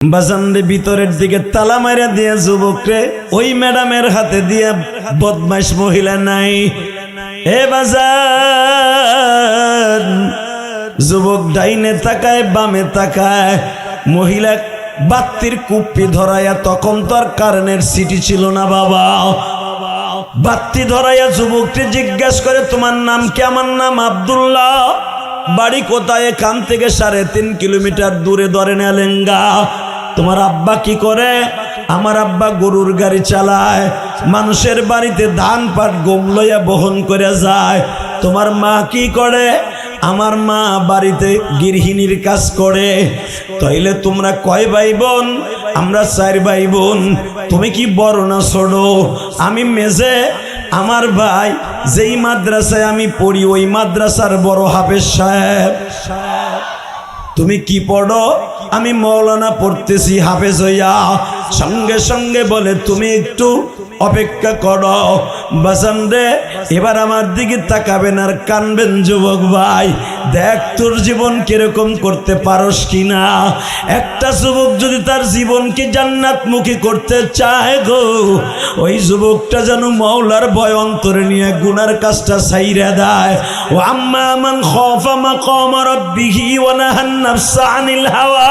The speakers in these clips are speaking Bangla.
বাজানরে ভিতরের দিকে তালা মারা দিয়ে যুবকরে ওই ম্যাডামের হাতে দিয়ে বদমাইশ মহিলা নাই এ বাজান। যুবক ডাইনে তাকায় বামে তাকায়, মহিলা বাত্তির কুপ্পি ধরাইয়া, তখন তো আর কারেন্টের সিটি ছিল না বাবা, বাত্তি ধরাইয়া যুবককে জিজ্ঞাসা করে তোমার নাম কি? আমার নাম আব্দুল্লাহ। বাড়ি কোথায়? এখান থেকে 3.5 কিলোমিটার দূরে ধরেন এলেঙ্গা। তোমার আব্বা কি করে? আমার আব্বা গরুর গাড়ি চালায়, মানুষের বাড়িতে ধান পাট গম লইয়া বহন করে যায়। তোমার মা কি করে? আমার মা বাড়িতে গৃহিণীর কাজ করে। তাইলে তোমরা কয় ভাই বোন? আমরা 4 ভাই বোন। তুমি কি বড় না ছোট? আমি মেজে। আমার ভাই যেই মাদ্রাসায় আমি পড়ি ওই মাদ্রাসার বড় হাফেজ সাহেব। তুমি কি পড়ো? আমি মৌলানা পড়তেছি হাফেজ হইয়া। সঙ্গে সঙ্গে বলে তুমি একটু অপেক্ষা করো বাজান রে। এবার আমার দিকে তাকাবেন আর কানবেন যুবক ভাই, দেখ তোর জীবন কিরকম করতে পারস কিনা। একটা যুবক যদি তার জীবনকে জান্নাতমুখী করতে চায় গো, ওই যুবকটা যেন মাওলার ভয় অন্তরে নিয়ে গুনার কাজটা ছাইরা দেয়। ও আম্মা মান খাফা মাকাম রাব্বিহি ওয়া নাহান নাফসা আনিল হাওয়া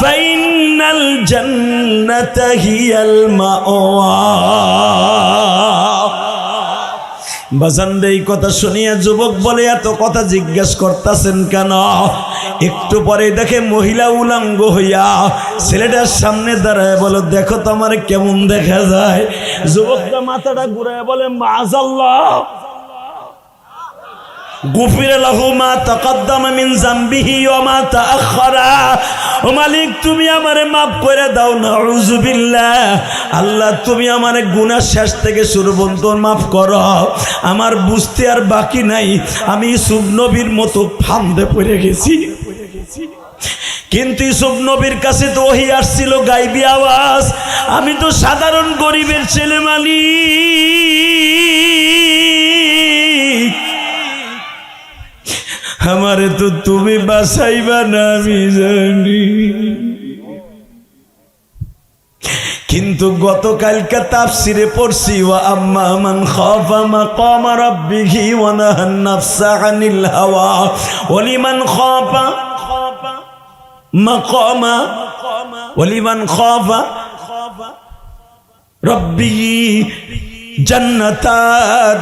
ফাইনাল জান্নাতা হিয়াল মাওয়া। বাজান এই কথা শুনিয়া যুবক বলে এত কথা জিজ্ঞাসা করতেছেন কেন? একটু পরে দেখে মহিলা উলঙ্গ হইয়া ছেলেটার সামনে দাঁড়ায় বলো দেখো তো আমার কেমন দেখা যায়। যুবকটা মাথাটা ঘুরায় বলে মাআযাল্লাহ গুফির লাহু মা তাকদ্দামা মিন যামবিহি ওয়া মা তাআখারা। ও মালিক তুমি আমারে মাফ করে দাও। নাউযুবিল্লাহ। আল্লাহ তুমি আমারে গুনাহ শেষ থেকে শুরু পর্যন্ত মাফ করো। আমার বুঝতে আর বাকি নাই, আমি ইউসুফ নবীর মতো ফান্দে পড়ে গেছি। কিন্তু ইউসুফ নবীর কাছে তো ওহী আসছিল গায়বী আওয়াজ, আমি তো সাধারণ গরিবের ছেলে মালিক, আমারে তো তুমি বাঁচাইবা না আমি জানি। কিন্তু গতকালকে তাফসিরে পড়ছি ওয়া আম্মা মান খাফা মাকাম রাব্বিহি ওয়া নাহান নাফসা আনিল হাওয়া ওয়া লিমান খাফা মাকামা ওয়া লিমান খাফা রাব্বিহি জান্নাতান।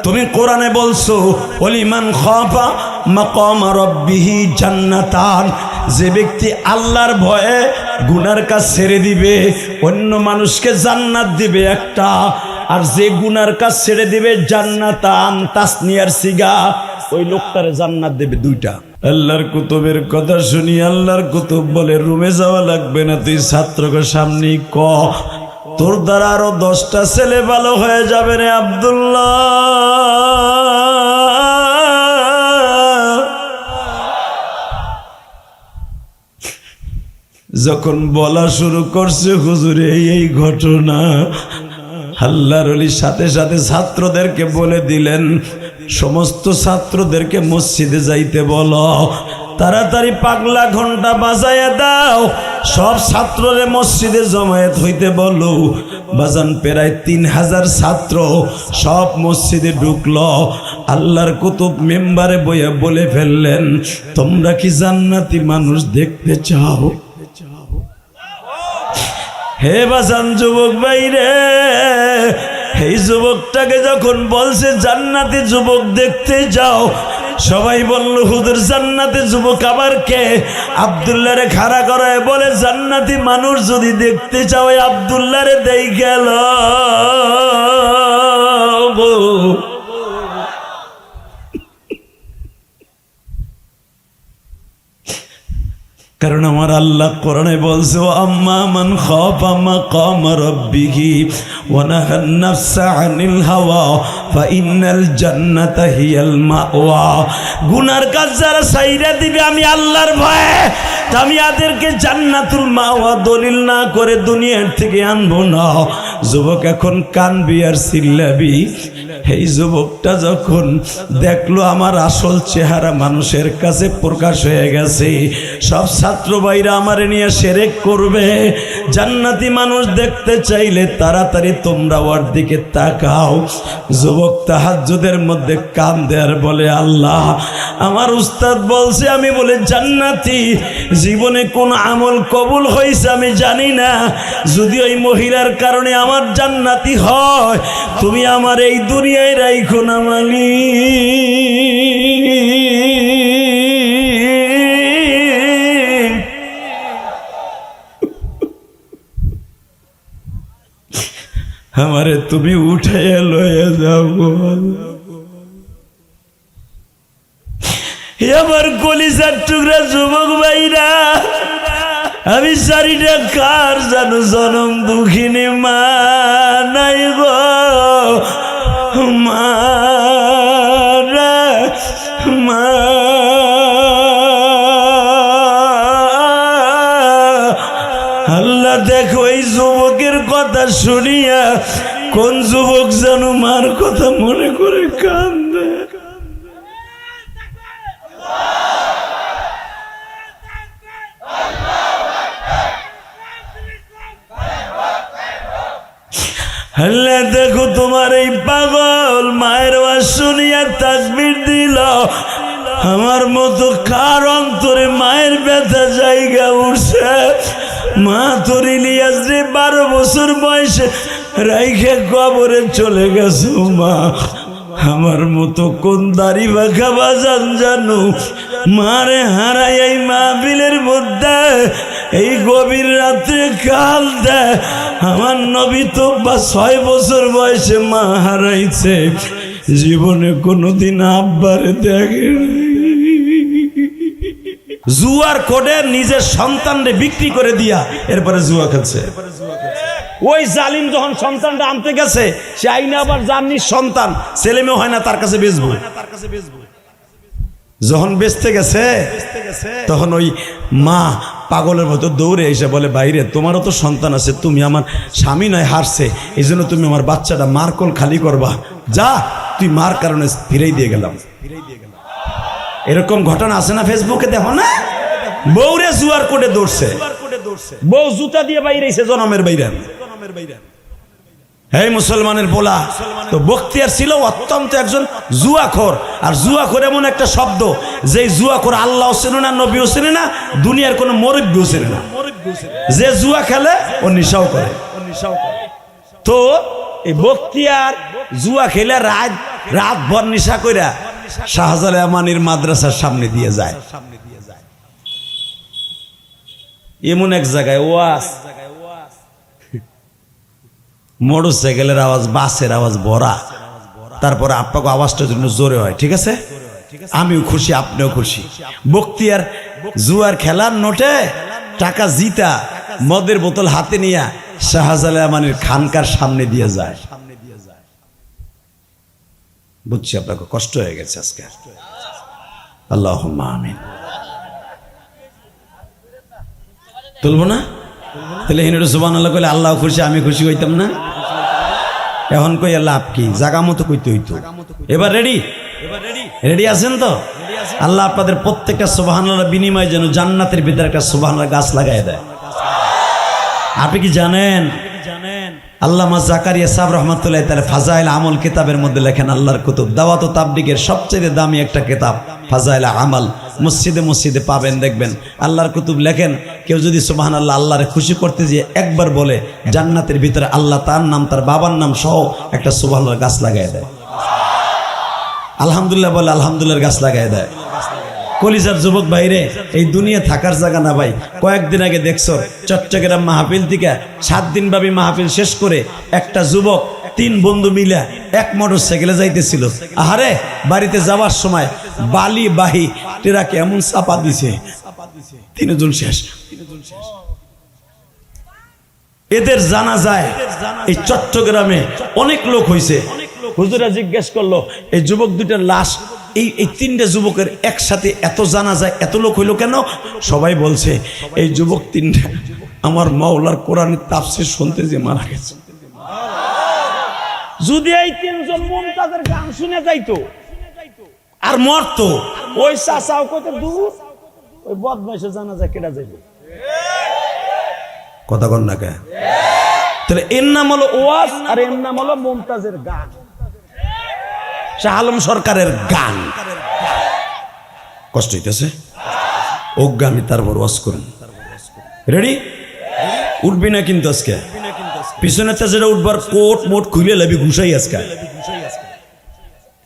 তুমি কোরআনে বলছো ওলিমান খাফা মাকাম রাব্বিহি জান্নাতান। যে ব্যক্তি আল্লাহর ভয়ে গুনার কাজ ছেড়ে দিবে অন্য মানুষকে জান্নাত দিবে একটা, আর যে গুনার কাজ ছেড়ে দিবে জান্নাতান তাসনিয়ার সিগা, ওই লোকটারে জান্নাত দেবে 2টা। আল্লাহর কুতুবের কথা শুনি আল্লাহর কুতুব বলে রুমে যাওয়া লাগবে না, তুই ছাত্রকে সামনেই ক তোর দ্বারা আরো 10টা ছেলে ভালো হয়ে যাবে রে আব্দুল্লাহ। যখন বলা শুরু করছে হুজুরে এই ঘটনা, আল্লাহর ওলি সাথে সাথে ছাত্রদেরকে বলে দিলেন সমস্ত ছাত্রদেরকে মসজিদে যাইতে বলো, তাড়াতাড়ি পাগলা ঘন্টা বাজাইয়া দাও, সব ছাত্ররে মসজিদে জমায়েত হইতে বলো। বাজান প্রায় 3000 ছাত্র সব মসজিদে ঢুকলো। আল্লাহর কুতুব মেম্বারে বইয়া বলে ফেললেন তোমরা কি জান্নাতি মানুষ দেখতে চাও? হে বাজান যুবক ভাই রে, এই যুবকটাকে যখন বলছে জান্নাতি যুবক দেখতে যাও, সবাই বলল হুজুর জান্নাতি যুবক আবার কে? আব্দুল্লাহ রে খাড়া করায় বলে জান্নাতি মানুষ যদি দেখতে চাও আব্দুল্লাহ রে দেই গেল। কারণ আমার আল্লাহ কোরআনে বলছে আম্মা মান খাফা মাকাম রাব্বিহি ওয়া নাহান নাফসা আনিল হাওয়া ফাইনাল জান্নাতা হিয়াল মাওয়া। গুনার কাজ যারা ছাইরা দিবে আমি আল্লাহর ভয়ে, আমি এদেরকে জান্নাতুল মাওয়া দলিল না করে দুনিয়ার থেকে আনবো না। যুবক এখন কানবি আর চিল্লাবি, এই যুবকটা যখন দেখলো আমার আসল চেহারা মানুষের কাছে প্রকাশ হয়ে গেছে, সব ছাত্র ভাইরা আমারে নিয়ে শিরক করবে, জান্নাতি মানুষ দেখতে চাইলে তাড়াতাড়ি তোমরা ওর দিকে তাকাও। যুবক তাহাজ্জুদের মধ্যে কাঁদে আর বলে, আল্লাহ আমার উস্তাদ বলছে আমি বলে জান্নাতি, জীবনে কোন আমল কবুল হয়েছে আমি জানি না, যদি ওই মহিলার কারণে আমার জান্নাতি হয় তুমি আমার এই দুনিয়ায় রাইখো না মালিক। আমারে তুমি উঠাইয়া লইয়া যাও। আমার কলিজার টুকরা যুবক ভাইরা, আমি চারিটা কার জানো জনম দুঃখিনী মা নাই গো, মা আল্লাহ দেখো এই যুবকের কথা শুনিয়া কোন যুবক জানো মার কথা মনে করে কান্দে। আল্লাহ দেখো তোমার এই পাগল মায়ের আওয়াজ শুনিয়া তাকবীর দিল, আমার মতো কার অন্তরে মায়ের ব্যথা জায়গা উঠছে। মা তোর ইলিয়াস রে 12 বছর বয়সে রাইখে কবরে চলে গেছে। মা আমার মতো কোন দাড়ি বাঁকা বাজান জানো মারে হারাই এই মাহফিলের মধ্যে এই গভীর রাত্রে কাল দেয়। আমার নবী তো 6 বছর বয়সে মা হারাইছে, জীবনে কোনোদিন আব্বারে দেখে। জুয়ার কোডে নিজের সন্তানরে বিক্রি করে দিয়া এরপরে জুয়া খেলছে। ওই জালিম যখন সন্তানটা আনতে গেছে সে আইনে আবার জানিস সন্তান ছেলে মেয়ে হয় না তার কাছে বেচবো। যখন বেচতে গেছে তখন ওই মা পাগলের মতো দৌড়ে এসে বলে, বাইরে তোমারও তো সন্তান আছে, তুমি আমার স্বামী নয় হারছে, এই জন্য তুমি আমার বাচ্চাটা মার কোল খালি করবা, যা তুই মার কারণে ফিরেই দিয়ে গেলাম। এরকম ঘটনা আছে না ফেসবুকে, দেখো না? বউরে জুয়ার কোটে দৌড়ছে, বউ জুতা দিয়ে বাইরেছে জনমের বাইরে। এই মুসলমানের পোলা তো বখতিয়ার ছিল অত্যন্ত একজন জুয়াখোর। আর জুয়াখোর এমন একটা শব্দ যে জুয়াখোর আল্লাহ চেনে না, নবীও চেনে না, দুনিয়ার কোনো মুরব্বিও চেনে না। যে জুয়া খেলে ও নেশাও করে। তো এই বখতিয়ার জুয়া খেলে রাত ভর নেশা কইরা শাহজালাল আমানির মাদ্রাসার সামনে দিয়ে যায়। এমন এক জায়গায় ওয়াজ, মোটরসাইকেলের আওয়াজ, বাসের আওয়াজ ভরা, তারপরে আপনাকে আওয়াজটা জন্য জোরে হয়, ঠিক আছে? আমিও খুশি, আপনিও খুশি। বখতিয়ার জুয়ার খেলার নোটে টাকা জিতা মদের বোতল হাতে নিয়ে শাহজালাল আমানির খানকার সামনে দিয়ে যায়। বুঝছি আপনাকে কষ্ট হয়ে গেছে আজকে। আল্লাহুম্মা আমিন। তুলবো না? তাহলে হিন্দু সুবহানাল্লাহ কইলে আল্লাহ খুশি, আমি খুশি হইতাম না? এখন কই লাভ কি? জাগা মতো কইতে হইতো। এবার রেডি? রেডি আছেন তো? আল্লাহ আপনাদের প্রত্যেকটা সুবহানাল্লাহ বিনিময়ে যেন জান্নাতের ভিতরে একটা সুবহানাল্লাহ গাছ লাগাই দেয়। আপনি কি জানেন আল্লামা জাকারিয়া সাহেব রহমাতুল্লাহ তাআলা ফাজাইল আমল কিতাবের মধ্যে লেখেন, আল্লাহর কুতুব দাওয়াত ও তাবলীগের সবচেয়ে দামি একটা কিতাব ফাজাইল আমল, মসজিদে মসজিদে পাবেন, দেখবেন আল্লাহর কুতুব লেখেন, কেউ যদি সুবহানাল্লাহ আল্লাহরে খুশি করতে গিয়ে একবার বলে জান্নাতের ভিতরে আল্লাহ তার নাম তার বাবার নাম সহ একটা সুবহানাল্লাহ গাছ লাগাই দেয়। আলহামদুলিল্লাহ বলে আলহামদুলিল্লাহর গাছ লাগাই দেয়। কলিজার যুবক ভাইরে, এই দুনিয়া থাকার জায়গা না ভাই। কয়েকদিন আগে দেখছো চট্টগ্রাম মাহফিল থেকে 7 দিন ব্যাপী মাহফিল শেষ করে একটা যুবক 3 বন্ধু মিলে এক মোটরসাইকেলে যাইতেছিল। আহারে বাড়িতে যাওয়ার সময় বালি বাহি ট্রাকে এমন চাপা দিছে 3 জন শেষ। এদের জানা যায় এই চট্টগ্রামে অনেক লোক হয়েছে। হুজুরা জিজ্ঞেস করলো এই যুবক দুইটার লাশ, এই 3টে যুবকের একসাথে এত জানা যায়, এত লোক হইল কেন? সবাই বলছে এই যুবক 3টা আমার মাওলার কোরআনের তাফসীর শুনতে যে মারা গেছে। যদি এই তিনজন মুমতাজের গান শুনে যাইতো আর মরতো, ওই চাচাও কত দূর, ওই বদমাইশের জানাজা কেটে যাইবে। কথা কন না কে? তাহলে এর নাম হলো ওয়াজ আর এর নাম হলো মুমতাজের গান, শাহ আলম সরকারের গান। কষ্ট হইতেছে? অজ্ঞানী তারপর ওয়াজ করুন। রেডি? উঠবি না কিন্তু আজকে, পিছনে যেটা উঠবার কোট মোট খুলে লাবি ঘুষাই আজকে।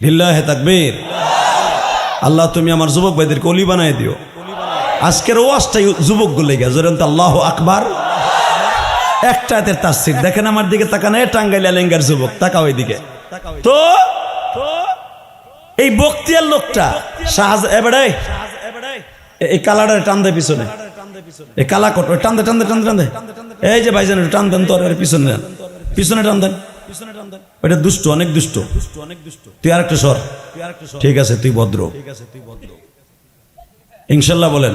লিল্লাহে তাকবীর। আল্লাহ তুমি আমার যুবক ভাইদেরকে অলি বানায় দিও। আজকের ওয়াজটাই যুবক গুলো গেছেন তো আল্লাহু আকবার। একটা হাতের তাফসীর দেখেন, আমার দিকে তাকান, টাঙ্গাইল লেঙ্গার যুবক তাকা ওইদিকে। তো এই বক্তিয়ার লোকটা এই কালাটা টান দেয় পিছনে, এই কালা কোট ওই টান দে টান দে টান টান দে, এই যে ভাইজান টান দেন তোর পিছনে দেন, পিছনে টান দেন। ওইটা দুষ্ট, অনেক দুষ্ট। তুই আরেকটা সর, ঠিক আছে তুই ভদ্র, ইনশাল্লাহ বলেন।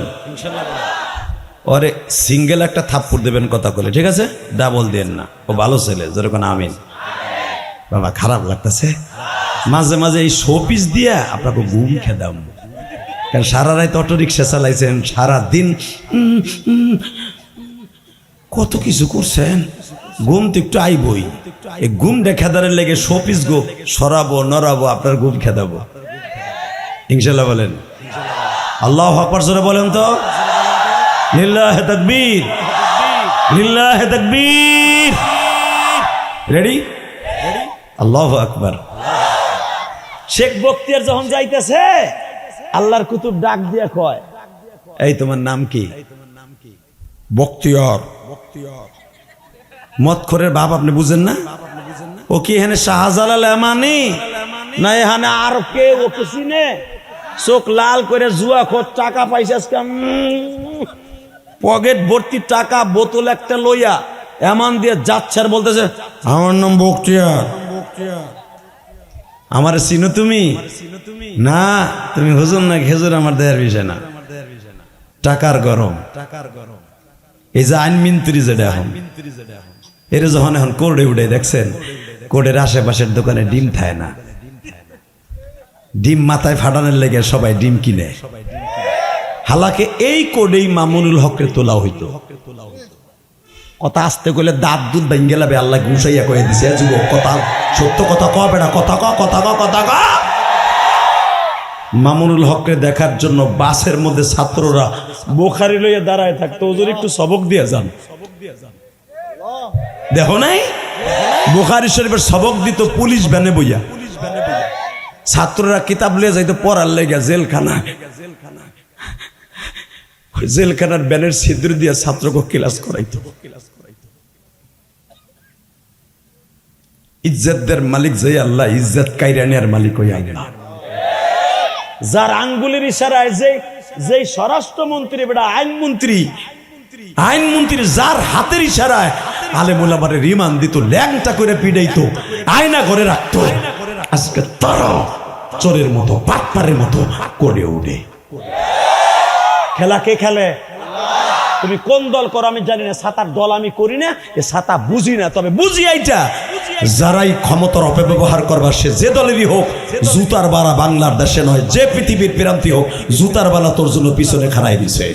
ওরে সিঙ্গেল একটা থাপ্পড় দেবেন কথা বলে, ঠিক আছে? ডাবল দেন না, ও ভালো ছেলে যেরকম আমিন। বাবা খারাপ লাগতেছে মাঝে মাঝে এই শোপিস দিয়া আপনাকে ঘুম খেদাম, কারণ সারা রাত অটো রিক্সা চালাইছেন, সারা দিন কত কিছু করছেন, ঘুম তো একটু আইবই। এই ঘুম খেদারের লেগে শোপিস গো সরাবো নড়াবো, আপনার ঘুম খেদাবো ইনশাল্লাহ বলেন। আল্লাহু আকবার জোরে বলেন তো। লিল্লাহে তাকবীর, লিল্লাহে তাকবীর। রেডি? আল্লাহু আকবার। শেখ বখতিয়ার যখন যাইতেছে, আল্লাহর কুতুব ডাক দিয়া কয়, এই তোমার নাম কি? বখতিয়ার। মদখোরের বাপ, আপনি বুঝেন না? ও কি এখানে শাহজালাল এমানি না এখানে আর কে? ওকে চিনে? চোখ লাল করে জুয়া খোর, টাকা পাইছে পকেট ভর্তি টাকা, বোতল একটা লইয়া এমন দিয়ে যাচ্ছে আর বলতেছে আমার নাম বখতিয়ার। আমার চিনো তুমি? না তুমি হুজুর না খেজুর, আমার দেহের বিষয় না। টাকার গরম, টাকার গরম। এই যে আইন মিন্ত্রি যেটা এখন, এর যখন এখন কোর্টে উঠে দেখছেন, কোর্টের আশেপাশের দোকানে ডিম খায় না, ডিম মাথায় ফাটানোর লেগে সবাই ডিম কিনে। হালাকে এই কোডেই মামুনুল হকের তোলা হইতো। কথা আসতে গেলে দাঁত দুধ ভেঙে যাবে, আল্লাহ ঘুষাইয়া কয়ে দিছে যুবক কথা সত্য কথা ক বেটা, কথা ক কথা ক কথা ক। মামুনুল হককে দেখার জন্য বাসের মধ্যে ছাত্ররা বুখারী লইয়া দাঁড়ায় থাকতো, হুজুর একটু সবক দিয়ে যান। দেখো নাই বুখারী শরীফের সবক দিত পুলিশ ভ্যানে বইয়া, ছাত্ররা কিতাব লইয়া যাইতো পড়ার লেগে জেলখানা, জেলখানার ব্যানের ছিদ্র দিয়ে ছাত্রকে ক্লাস করাইতো। ইজ্জতদের মালিক যে আল্লাহ, ইজ্জত কাইরানিয়ার মালিক ওই আল্লাহ। যার আঙ্গুলের ইশারায় যে স্বরাষ্ট্রমন্ত্রী বেটা আইনমন্ত্রী, আইনমন্ত্রী যার হাতের ইশারায় আলেম ওলামারে রিমান্ড দিত, ল্যাংটা করে পিড়াইতো, আয়না করে রাখতো, আজকে তারা চোরের মতো বাটপারের মতো করে উঠে। খেলা কে খেলে? তুমি কোন দল করো আমি জানি না, ছাতার দল আমি করি না, এ ছাতা বুঝি না, তবে বুঝি এইটা যারাই ক্ষমতার অপব্যবহার করবার সে যে দলেরই হোক, জুতার বালা বাংলার দেশে নয়, যে পৃথিবীর প্রান্তি হোক, জুতার বালা তোর জন্য পিছনে খাড়াই দিছে।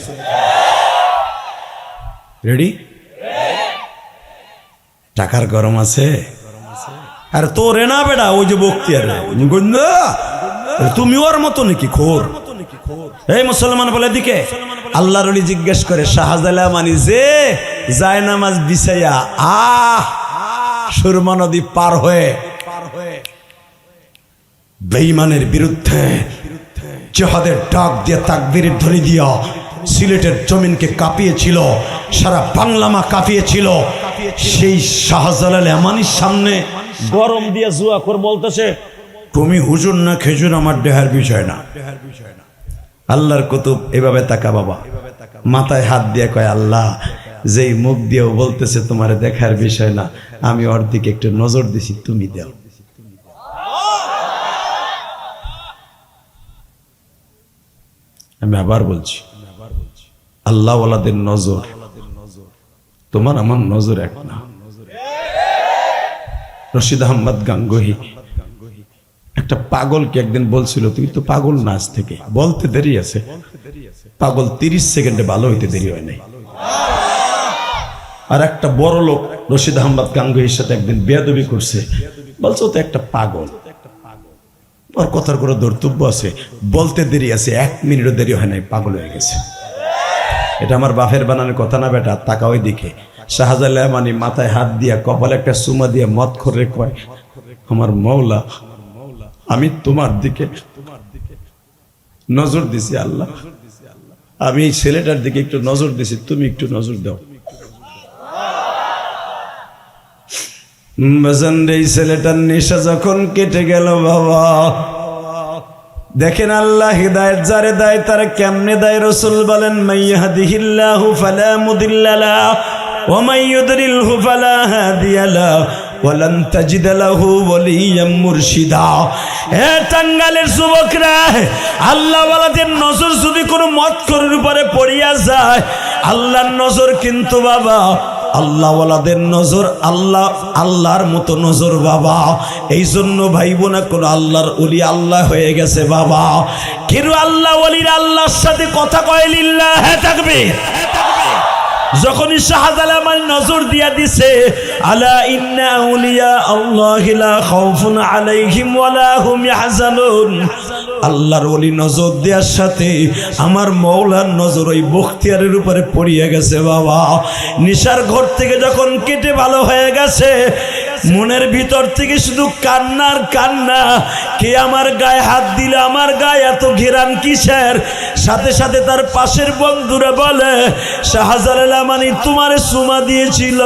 রেডি? টাকার গরম আছে। আর তোরে না বেটা, ওই যে বখতিয়ার তুমি ওর মতো নাকি খোর? এই মুসলমান বলে দিকে আল্লাহর ওলি জিজ্ঞেস করে শাহজালাল মানি যে যায় নামাজ বিছাইয়া সুরমা নদী পার হয়ে বেঈমানের বিরুদ্ধে জিহাদের ডাক দিয়ে তাকবীরের ধ্বনি দিয়া সিলেটের জমিনকে কাঁপিয়েছিল, সারা বাংলামা কাঁপিয়েছিল। সেই শাহজালাল এমানির সামনে গরম দিয়ে জুয়া করে বলতেছে তুমি হুজুর না খেজুর আমার দেহের বিষয় না। আল্লাহর কুতুব এভাবে তাকা বাবা, মাথায় হাত দিয়ে কয় আল্লাহ যেই মুখ দিয়েও বলতেছে তোমার দেখার বিষয় না, আমি ওর দিকে একটু নজর দিছি, তুমি দাও। আমি আবার বলছি, আল্লাহ ওয়ালাদের নজর তোমার আমার নজর এক না। রশিদ আহমদ গাঙ্গুহি একটা পাগলকে একদিন বলছিল, তুই তো পাগল না, আজ থেকে বলতে দেরি আছে। পাগল 30 সেকেন্ডে ভালো হইতে দেরি হয় নাই। আর একটা বড় লোক রশিদ আহমদ গাঙ্গুহির সাথে একদিন বেয়াদবি করছে, বলছে ও তো একটা পাগল, ওর কথার কোনো দর্তব্য আছে, বলতে দেরি আছে, 1 মিনিটও দেরি হয় নাই, পাগল হয়ে গেছে। এটা আমার বাপের বানানোর কথা না বেটা, তাকা ওই দিকে। শাহজালাল মানি মাথায় হাত দিয়া কপালে একটা চুমা দিয়া মত করে কয়, আমার মওলা, আমি তোমার দিকে নজর দিছি আল্লাহ, আমি এই ছেলেটার দিকে একটু নজর দিছি, তুমি একটু নজর দাও। এই ছেলেটার নেশা যখন কেটে গেল বাবা, দেখেন আল্লাহ হিদায়াত যারে দেয় তার কেমনে দেয়। রাসূল বলেন, মাইয়াহদিহিল্লাহু ফালা মুদিল্লা লাহু ওয়া মান ইউদ্লিলহু ফালা হাদিয়া লাহু ওয়া লান তাজিদ লাহু ওয়ালিয়্যাম মুরশিদা। হে টাঙ্গাইলের যুবকরা, আল্লাহ ওয়ালাদের নজর যদি কোনো মতখরের উপরে পড়িয়া যায়, আল্লাহর নজর কিন্তু বাবা, আল্লাহ ওয়ালাদের নজর আল্লাহর মতো নজর বাবা। এই জন্য ভাইব না কোন আল্লাহর ওলি আল্লাহ হয়ে গেছে বাবা, কিন্তু আল্লাহ ওলির আল্লাহর সাথে কথা কয় লিল্লাহ তাকবীর। যখনই শাহজালাল নজর দিয়া দিছে, আলা ইন্না আউলিয়া আল্লাহি লা খাউফুন আলাইহিম ওয়ালা হুম ইয়াহজানুন, আল্লাহর ওলি নজর দেওয়ার সাথে আমার মওলার নজর ওই বখতিয়ারের উপরে পড়িয়া গেছে বাবা। নিশার ঘর থেকে যখন কেটে ভালো হয়ে গেছে, মনের ভিতর থেকে শুধু কান্নার কান্না, কে আমার গায়ে হাত দিলে, আমার গায়ে এত ঘেরান কিসের। সাথে সাথে তার পাশের বন্ধুরা বলে, শাহজালাল মানি তোমারে চুমা দিয়েছিল।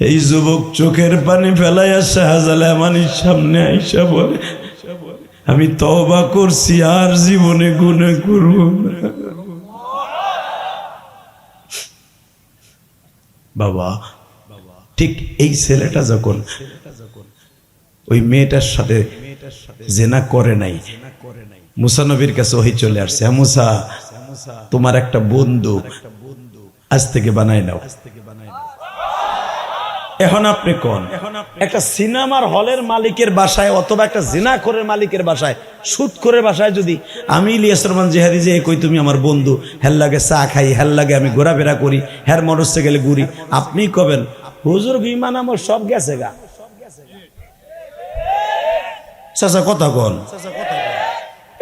এই যুবক চোখের পানি ফেলাইয়া শাহজালাল মানির সামনে আইসা বলে, আমি তওবা করছি, আর জীবনে গুনাহ করব না। বাবা ঠিক এই ছেলেটা যখন ওই মেয়েটার সাথে জেনা করে নাই, মুসা নবীর কাছে ওহী চলে আসছে, মুসা তোমার একটা বন্ধু আজ থেকে বানাই নাও। এখন আপনি কোন একটা সিনেমার হলের মালিকের বাসায় অথবা একটা জিনাখোরের মালিকের বাসায়, সুদখোরের বাসায় যদি আমি ইলিয়াস রহমান জিহাদি যে কই তুমি আমার বন্ধু, হেল লাগে চা খাই, হেল লাগে আমি ঘোরাফেরা করি, হের মোটরসাইকেলে ঘুরি, আপনি কবেন হুজুর বিমান আমার সব গেছে গা। চাচা কথা কোন,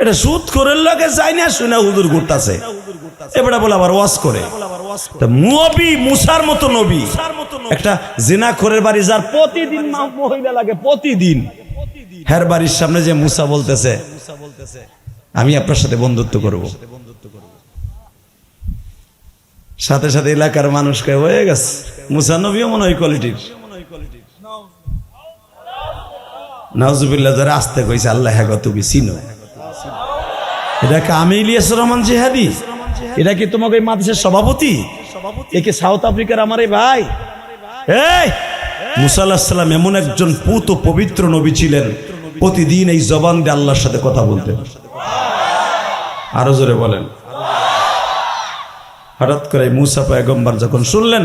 এটা সুদখোরের লাগে যাই না শুনে হুজুর ঘুরতাছে, এবারে বলে আবার ওয়াজ করে। নবী মুসার মতো নবী, একটা জিনাখোরের বাড়ি যার প্রতিদিন মহিলা লাগে, প্রতিদিন হের বাড়ির সামনে যে মুসা বলতেছে আমি আপনার সাথে বন্ধুত্ব করব, সাথে সাথে এলাকার মানুষকে হয়ে গেছে মুসা নবীও মনে হয় কোয়ালিটির। নাউজুবিল্লাহ, যারা আসতে কইছে আল্লাহ হ্যাঁ তুমি চিনো, এটা কি আমি ইলিয়াস রহমান জিহাদি? এটা কি তোমাকে মাদ্রাসার সভাপতি? একে সাউথ আফ্রিকার আমার এই ভাই? এই মুসা আলাইহিস সালাম এমন একজন পুত ও পবিত্র নবী ছিলেন, প্রতিদিন এই জবান দিয়ে আল্লাহর সাথে কথা বলতেন। আরো জোরে বলেন। হঠাৎ করে মুসা পয়গম্বর যখন শুনলেন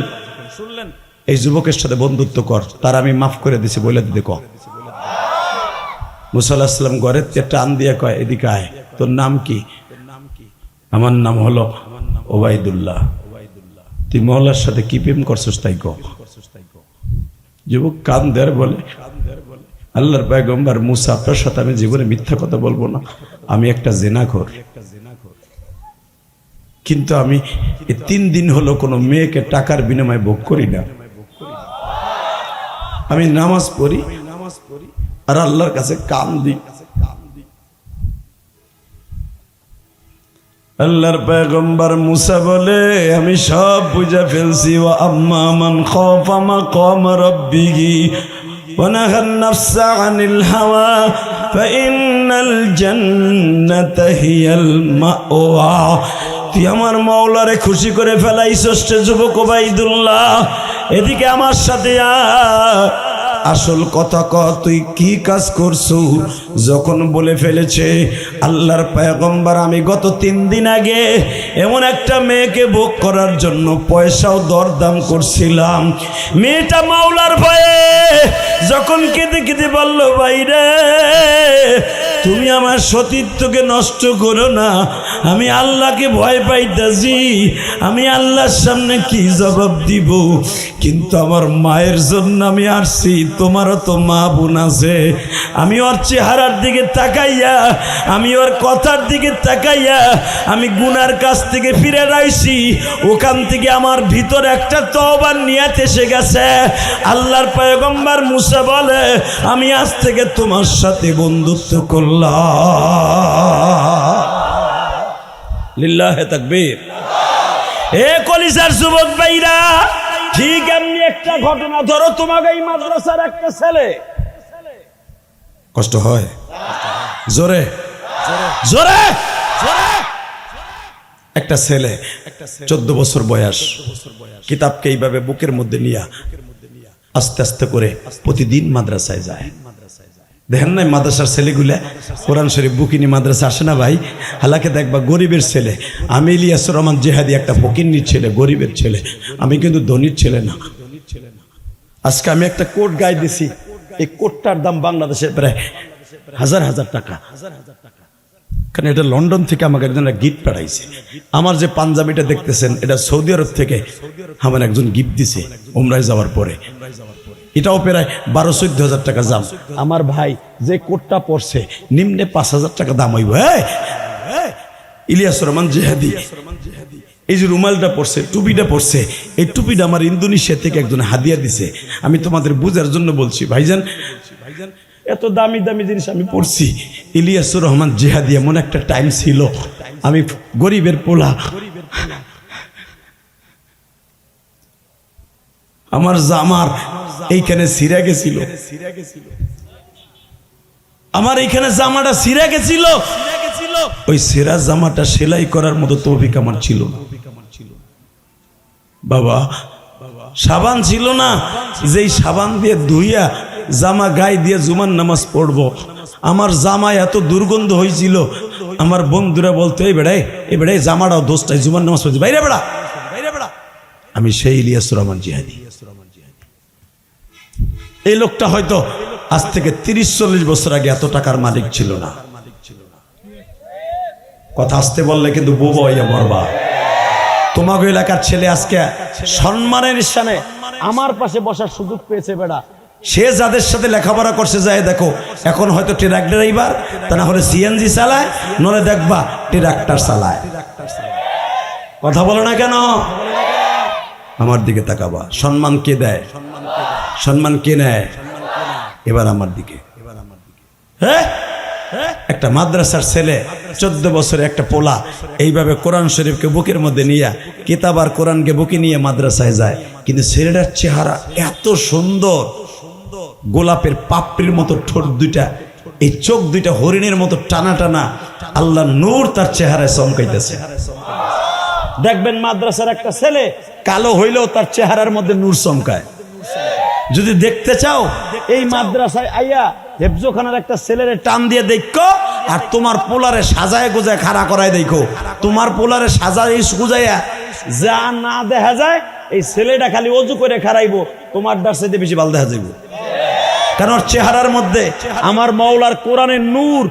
এই যুবকের সাথে বন্ধুত্ব কর, তার আমি মাফ করে দিছি বলে দিতে ক। মুসা আলাইহিস সালাম ঘরের টান দিয়ে কয়, এদিকে আয়, তোর নাম কি? আমার নাম হলো ওবাইদুল্লাহ। তুই মহল্লার সাথে কি প্রেম করছিস তাই কো। যুবক কান্দের বলে, আল্লাহর পয়গম্বর মুসা, আপনার সাথে আমি জীবনে মিথ্যা কথা বলবো না, আমি একটা জিনাখোর, কিন্তু আমি 3 দিন হলো কোনো মেয়েকে টাকার বিনিময়ে ভোগ করি না, আমি নামাজ পড়ি আর আল্লাহর কাছে কাম দিই। আল্লাহর পয়গম্বর মুসা বলে, আমি সব বুঝে ফেলছি। ওয়া আম্মা মান খাফা মাকাম রাব্বিহি ওয়া নাহান নাফসা আনিল হাওয়া ফাইন্নাল জান্নাতা হিয়াল মাওয়া। তুই আমার মাওলারে খুশি করে ফেলাইছস যুবক ওবাইদুল্লাহ, এদিকে আমার সাথে আসল কথা ক, তুই কি কাজ করছো? যখন বলে ফেলেছে আল্লাহর পয়গম্বর, আমি গত 3 দিন আগে এমন একটা মেয়েকে ভোগ করার জন্য পয়সাও দরদাম করছিলাম। মেয়েটা মাওলার ভয়ে যখন কেঁদে কেঁদে বলল, ভাইরে তুমি আমার সতীত্বকে নষ্ট করো না, আমি আল্লাহকে ভয় পাইতাছি, আমি আল্লাহর সামনে কি জবাব দিব? কিন্তু আমার মায়ের জন্য আমি আসছি, তোমারও তো মা বোন আছে। আমি ওর চেহারার দিকে তাকাইয়া, আমি ওর কথার দিকে তাকাইয়া আমি গুনার কাছ থেকে ফিরে আইছি। ওখান থেকে আমার ভিতর একটা তওবার নিয়াত এসে গেছে। আল্লাহর পয়গম্বর মুসা বলে, আমি আজ থেকে তোমার সাথে বন্ধুত্ব করলাম। লিল্লাহে তাকবীর। এ কলিজার যুবক ভাইরা, ঠিক এমনি একটা ঘটনা, ধরো তোমাকে এই মাদ্রাসার একটা ছেলে, কষ্ট হয় জোরে জোরে, একটা ছেলে 14 বছর বয়স, কিতাবকে এইভাবে বুকের মধ্যে নিয়ে আস্তে আস্তে করে প্রতিদিন মাদ্রাসায় যায়। দেখেন নাই মাদ্রাসার ছেলেগুলা কোরআন শরীফ বুকিনি মাদ্রাসা আসে না ভাই? হালাকে দেখবা গরিবের ছেলে। আমি ইলিয়াসুর রহমান জেহাদি একটা ফকিন্নির ছেলে, গরিবের ছেলে, আমি কিন্তু ধনীর ছেলে না। আজকে আমি একটা কোট গায়ে দিছি, এই কোটটার দাম বাংলাদেশে প্রায় 1000 টাকা। কারণ এটা লন্ডন থেকে আমাকে একজন গিফট পাঠাইছে। আমার যে পাঞ্জাবিটা দেখতেছেন, এটা সৌদি আরব থেকে আমার একজন গিফট দিছে উমরায় যাওয়ার পরে। এটাও প্রায় 12-14 হাজার টাকা দাম। আমার ভাই যে কোটটা পরছে নিম্নে 5000 টাকা দাম হইব। ইলিয়াসুর রহমান জেহাদি এই যে রুমালটা পরছে, টুপিটা পরছে, এই টুপিটা আমার ইন্দোনেশিয়া থেকে একজন হাদিয়া দিছে। আমি তোমাদের বুঝার জন্য বলছি ভাইজান, এত দামি দামি জিনিস আমি পড়ছি। ইলিয়াসুর রহমান জেহাদি এমন একটা টাইম ছিল, আমি গরিবের পোলা, আমার জামার এইখানে ছিঁড়া গেছিল, আমার এইখানে জামাটা ছিঁড়া গেছিল, ওই ছেঁড়া জামাটা সেলাই করার মতো তৌফিক আমার ছিল না বাবা। সাবান ছিল না, যেই সাবান দিয়ে ধুইয়া জামা গায়ে দিয়ে জুমার নামাজ পড়বো, আমার জামা এত দুর্গন্ধ হয়েছিল। আমার বন্ধুরা বলতো, এই বেড়াই জামাটাও দোষটাই জুমার নামাজ পড়ছি, বাইরে বেড়া। আমি সেই ইলিয়াসুর রহমান জিহাদি। এই লোকটা হয়তো আজ থেকে 30-40 বছর আগে এত টাকার মালিক ছিল না। কথা আসতে বললে কিন্তু বুবো হইয়া মরবা। তোমাকে এলাকার ছেলে আজকে সম্মানের স্থানে আমার পাশে বসার সুযোগ পেয়েছে বেড়া। সে যাদের সাথে লেখাপড়া করছে যায় দেখো, এখন হয়তো ট্রাক ড্রাইভার, তা না হলে সিএনজি চালায়, নলে দেখবা ট্রাক্টর চালায়। কথা বলো না কেন? আমার দিকে তাকাবা। সম্মান কে দেয়? সম্মান কে নেয়? এবার আমার দিকে। হ্যাঁ, একটা মাদ্রাসার ছেলে 14 বছরে একটা পোলা এইভাবে কোরআন শরীফকে বুকের মধ্যে নিয়ে, কিতাব আর কোরআনকে বুকে নিয়ে মাদ্রাসায় যায়। কিন্তু ছেলেটার চেহারা এত সুন্দর, গোলাপের পাপড়ির মতো ঠোঁট দুইটা, এই চোখ দুইটা হরিণের মতো টানা টানা, আল্লাহ নূর তার চেহারায় চমকাইতেছে। দেখবেন মাদ্রাসার একটা ছেলে কালো হইলেও তার চেহারার মধ্যে নূর চমকায়। যদি দেখতে চাও, এই মাদ্রাসায় আইয়া হেফজোখানার একটা ছেলেরে টান দিয়ে দেখো, আর তোমার পোলারে সাজায় গুজায় খাড়া করায় দেখো। তোমার পোলারে সাজায় গুজাইয়া যা না দেখা যায়, এই ছেলেটা খালি অজু করে খাড়াইবো, তোমার ডার্সাইতে বেশি ভালো দেখা যাইব। কারণ ওর চেহারার মধ্যে আমার মাওলার কোরআনের নূর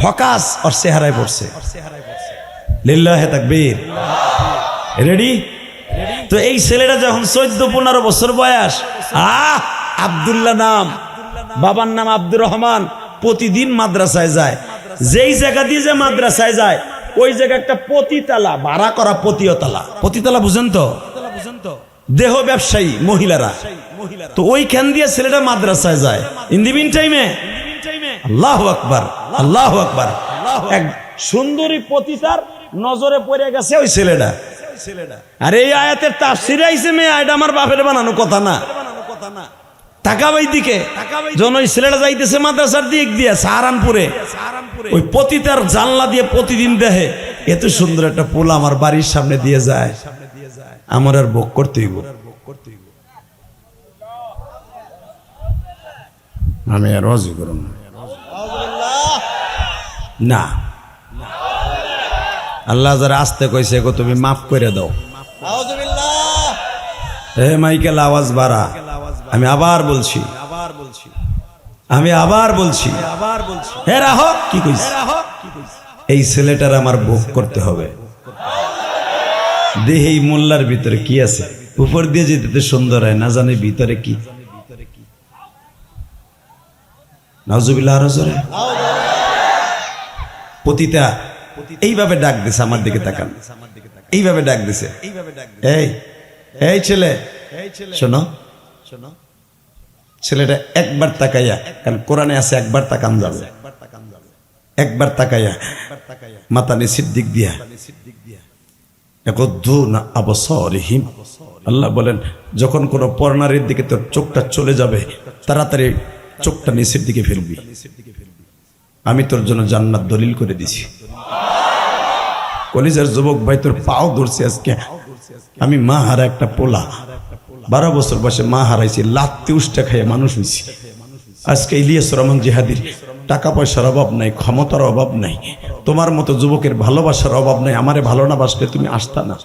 ফোকাস ওর চেহারায় পড়ছে। লিল্লাহে তাকবীর। রেডি? তো এই ছেলেটা যখন 14-15 বছর বয়স, আব্দুল্লাহ নাম, বাবার নাম আব্দুর রহমান, প্রতিদিন মাদ্রাসায় যায়। যেই জায়গা দিয়ে যে মাদ্রাসায় যায়, ওই জায়গা একটা পতিতালা, ভাড়া করা পতিতালা। পতিতালা বুঝেন তো? দেহ ব্যবসায়ী মহিলারা, তো ওইখান দিয়ে ছেলেটা মাদ্রাসায় যায়। ইন দি মিন টাইমে আল্লাহু আকবার, আল্লাহু আকবার, এক সুন্দরী পতিতার নজরে পড়ে গেছে ওই ছেলেটা। আর এই আয়াতের তাফসীরে আইছে, মেয়ে এটা আমার বাপের বানানো কথা না। তাকাবাই দিকে যখন ওই ছেলেটা যাইতেছে মাদ্রাসার দিক দিয়ে সাহারানপুরে, ওই পতিতার জানলা দিয়ে প্রতিদিন দেখে এত সুন্দর একটা পোলা আমার বাড়ির সামনে দিয়ে যায়, আমার আর ভোগ করতে হইব। আমি আর রাজি করুন না। আল্লাহ যারা আসতে কইছে গো তুমি মাফ করে দাও। হে মাইকেল আওয়াজ বাড়া। আমি আবার বলছি হে রাহো কি কইছে, এই ছেলেটার আমার ভোগ করতে হবে। দেহে এই মোল্লার ভিতরে কি আছে, উপর দিয়ে যেতে সুন্দর হয়, না জানে ভিতরে কি। নাউজুবিল্লাহ আরো জোরে। পতিতা এইভাবে ডাক দিছে, আমার দিকে তাকান, এইভাবে ডাক দিছে, এই এই ছেলে শোনো। ছেলেটা একবার তাকাইয়া, কারণ কোরআনে আছে একবার তাকান যাবে, একবার তাকাইয়া মাথা নিচের দিক দিয়া আল্লাহ বলেন যখন কোন পরনারীর দিকে তোর চোখটা চলে যাবে তাড়াতাড়ি চোখটা নিচের দিকে ফেলবি, আমি তোর জন্য জান্নাত দলিল করে দিছি। কলিজার যুবক ভাই তোর পাও ধরছি আজকে। আমি মা হারা একটা পোলা, 12 বছর বয়সে মা হারাইছি, লাত্তি উষ্টা খাইয়ে মানুষ হয়েছি। আজকে ইলিয়াস রহমান জিহাদির টাকা পয়সার অভাব নাই, ক্ষমতার অভাব নাই, তোমার মতো যুবকের ভালোবাসার অভাব নাই। আমারে ভালো না বাসলে তুমি আসতা না,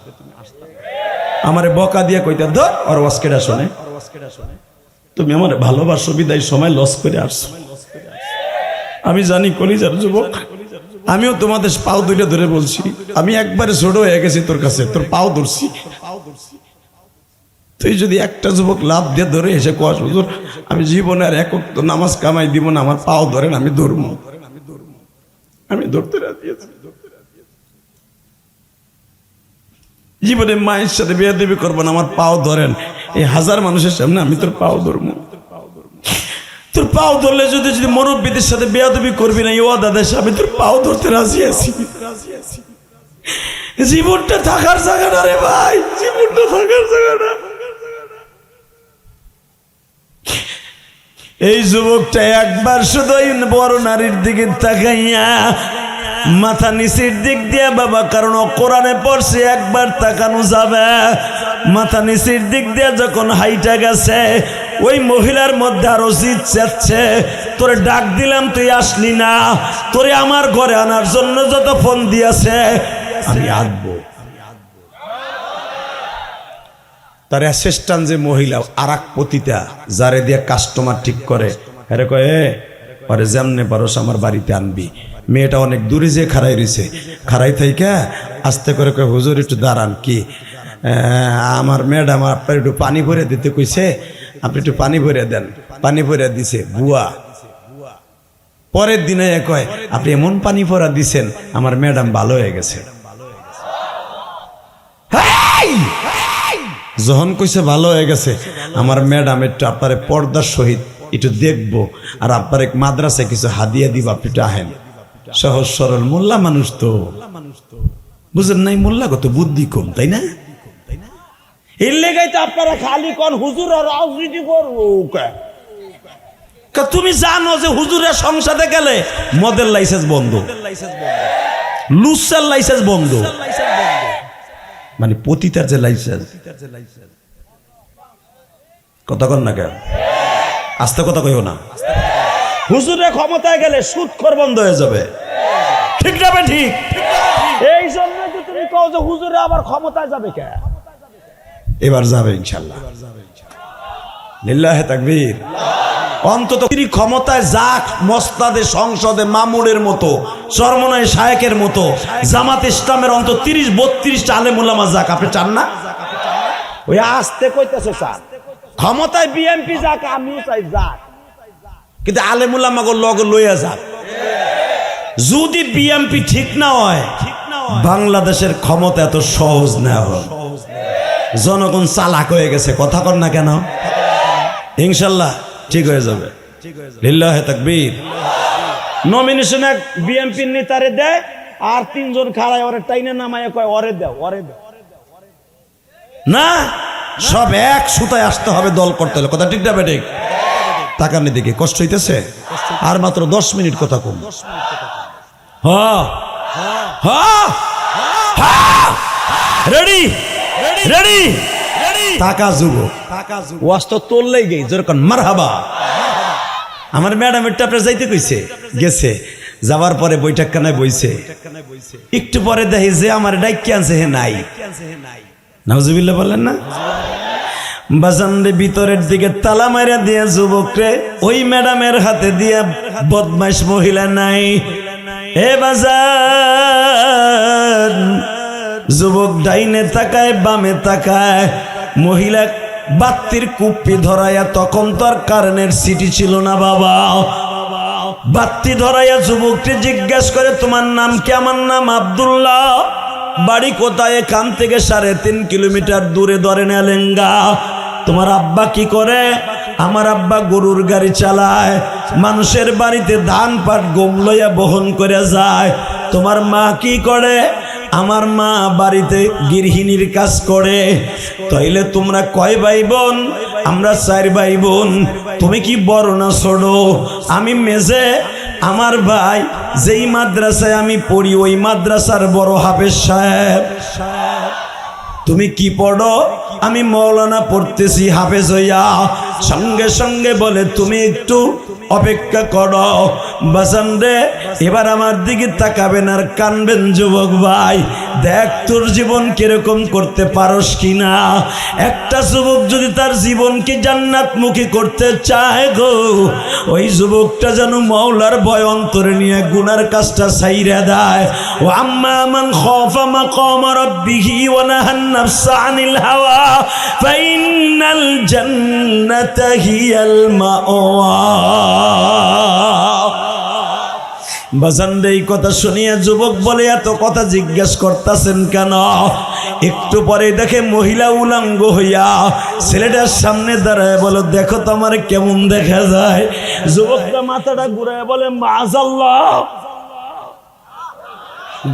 আমারে বকা দিয়ে কইতা ধর আর ওয়াসকেডা শোনে, তুমি আমার ভালোবাসো বিদায় সময় লস করে আসছো। আমি জানি কলিজার যুবক, আমিও তোমাদের পাও দুইটা ধরে বলছি, আমি একবারে ছোট হয়ে গেছি তোর কাছে, তোর পাও ধরছি। তুই যদি একটা যুবক লাভ দিয়ে ধরে এসে কোয়াস হুজুর আমি জীবনে আর এক ওয়াক্ত নামাজ কামাই দিব না, আমার পাও ধরেন, আমি ধরবো, আমি ধরতে রাজি আছি। জীবনে মায়ের সাথে বেয়াদবি করবো না, আমার পাও ধরেন, এই 1000 মানুষের সামনে আমি তোর পাও ধরবো। তোর পাও ধরলে যদি মুরব্বীদের সাথে বেয়াদবি করবি না, ওয়াদা দেশ আমি তোর পাও ধরতে রাজি আছি। জীবনটা থাকার জায়গা না রে ভাই, জীবনটা থাকার জায়গা না। এই যুবকটা একবার শুধু বড় নারীর দিকে তাকাইয়া মাথা নিচের দিক দিয়ে বাবা, কারণ কোরআনে পড়ছে একবার তাকানো যাবে। মাথা নিচের দিক দিয়ে যখন হাইটা গেছে, ওই মহিলার মধ্যে আরো জিদ চাচ্ছে, তোরে ডাক দিলাম তুই আসলি না, তোরে আমার ঘরে আনার জন্য যত ফোন দিয়েছে আমি আসবো। তার অ্যাসিস্ট্যান্ট যে মহিলা আর এক পতিতা যারে দিয়ে কাস্টমার ঠিক করে, আরে কয়ে পরে যেমনে পারোস আমার বাড়িতে আনবি। মেয়েটা অনেক দূরে যে খাড়াই রয়েছে, খাড়াই থাইকা আস্তে করে কয়ে হুজুর একটু দাঁড়ান, কি আমার ম্যাডাম আপনার একটু পানি ভরে দিতে কইছে, আপনি একটু পানি ভরে দেন। পানি ভরে দিছে বুয়া। পরের দিনে কয় আপনি এমন পানি ভরা দিছেন আমার ম্যাডাম ভালো হয়ে গেছে। যখন কইছে ভালো হয়ে গেছে, আমার ম্যাডাম একটু আপনার পর্দার সহিত একটু দেখবো, আর আপনার এক মাদ্রাসায় কিছু হাদিয়া দিব, আপনি একটু আহেন। সহজ সরল মোল্লা মানুষ তো, বুঝেন নাই, মোল্লা কত বুদ্ধি কম, তাই না? এর লেগাই তো আপনারা খালি কোন হুজুর আর রাজনীতি করবো। তুমি জানো যে হুজুরের সংসদে গেলে মদের লাইসেন্স বন্ধ, লুসার লাইসেন্স বন্ধ, মানে পতিতার যে লাইসেন্স। কথা কন না কেন, আস্তে কথা কইও না। হুজুরের ক্ষমতায় গেলে সুদখোর বন্ধ হয়ে যাবে, ঠিক যাবে? ঠিক। এই জন্য তো তুমি কও যে হুজুরে আবার ক্ষমতায় যাবে কে? এবার যাবে ইনশাআল্লাহ, লিল্লাহে তাকবীর। অন্তত তিনি ক্ষমতায় যাক, মসনাদে সংসদে মামুরের মতো, চরমনায় শায়েকের মতো, জামাত ইসলামের অন্তত 30-32টা আলেম উলামা যাক, আপনি চান না? ওই আস্তে কইতেছে চান, ক্ষমতায় বিএনপি যাক, আমিও চাই যাক, কিন্তু আলেম উলামাকে লগে লইয়া যাক। যদি বিএনপি ঠিক না হয়, বাংলাদেশের ক্ষমতা এত সহজ না হয়। জনগণ চালাক হয়ে গেছে, কথা কর না কেন? ইনশাল্লাহ ঠিক হয়ে যাবে, লিল্লাহে তাকবীর। নমিনেশন এক বিএনপির নেতারে দেয়, আর 3 জন খাড়ায় ওরে টাইনে নামায় কয় ওরে দাও, ওরে দাও না, সব এক সুতায় আসতে হবে, দল করতে হলে। কথা ঠিক না বেঠিক? তাকানি দিকে কষ্ট হইতেছে, আর মাত্র 10 মিনিট কথা কম। হ্যাঁ হ্যাঁ হ্যাঁ, রেডি রেডি, টাকা যুব ওয়াজ তো তোললেই গেই, যেরকম মারহাবা। আমার ম্যাডামের টাপে যাইতে কইছে, গেছে, যাওয়ার পরে বৈঠকখানায় বইছে, একটু পরে দেখি যে আমার ডাইকে আনছে হে নাই। নাউজুবিল্লাহ বললেন না? বাজানরে ভিতরের দিকে তালা মারা দিয়া যুবকরে ওই ম্যাডামের হাতে দিয়া বদমাইশ মহিলা নাই। এ বাজান, যুবক ডাইনে তাকায় বামে তাকায়, মহিলা বাত্তির কুপ্পি ধরাইয়া, তখন তো আর কারেন্টের সিটি ছিল না বাবা, বাত্তি ধরাইয়া যুবককে জিজ্ঞাসা করে তোমার নাম কি? আমার নাম আব্দুল্লাহ। বাড়ি কোথায়? এখান থেকে 3.5 কিলোমিটার দূরে ধরে নেলেঙ্গা। তোমার আব্বা কি করে? আমার আব্বা গরুর গাড়ি চালায়, মানুষের বাড়িতে ধান পাট গম লইয়া বহন করে যায়। তোমার মা কি করে? আমার মা বাড়িতে গৃহিণীর কাজ করে। তাইলে তোমরা কয় ভাই বোন? আমরা 4 ভাই বোন। তুমি কি বড় না ছোট? আমি মেজে। আমার ভাই যেই মাদ্রাসায় আমি পড়ি ওই মাদ্রাসার বড় হাফেজ সাহেব। তুমি কি পড়ো? আমি মৌলানা পড়তেছি হাফেজ হইয়া। সঙ্গে সঙ্গে বলে তুমি একটু অপেক্ষা করো। বাজান রে, এবার আমার দিকে তাকাবেন আর কানবেন যুবক ভাই, দেখ তোর জীবন কিরকম করতে পারস কিনা। একটা যুবক যদি তার জীবনকে জান্নাতমুখী করতে চায় গো, ওই যুবকটা যেন মাওলার ভয় অন্তরে নিয়ে গুনার কাজটা ছাইরা দেয়। ও আম্মা মান খাফা মাকাম রাব্বিহি ওয়া নাহান নাফসা আনিল হাওয়া ফাইনাল জান্নাতা হিয়াল মাওয়া। বাজান রে, এই কথা শুনিয়া যুবক বলে এত কথা জিজ্ঞাসা করতেছেন কেন? একটু পরে দেখে মহিলা উলঙ্গ হইয়া ছেলেটার সামনে দাঁড়ায় বলো, দেখো তো আমার কেমন দেখা যায়। যুবকটা মাথাটা ঘুরায় বলে, মাআযাল্লাহ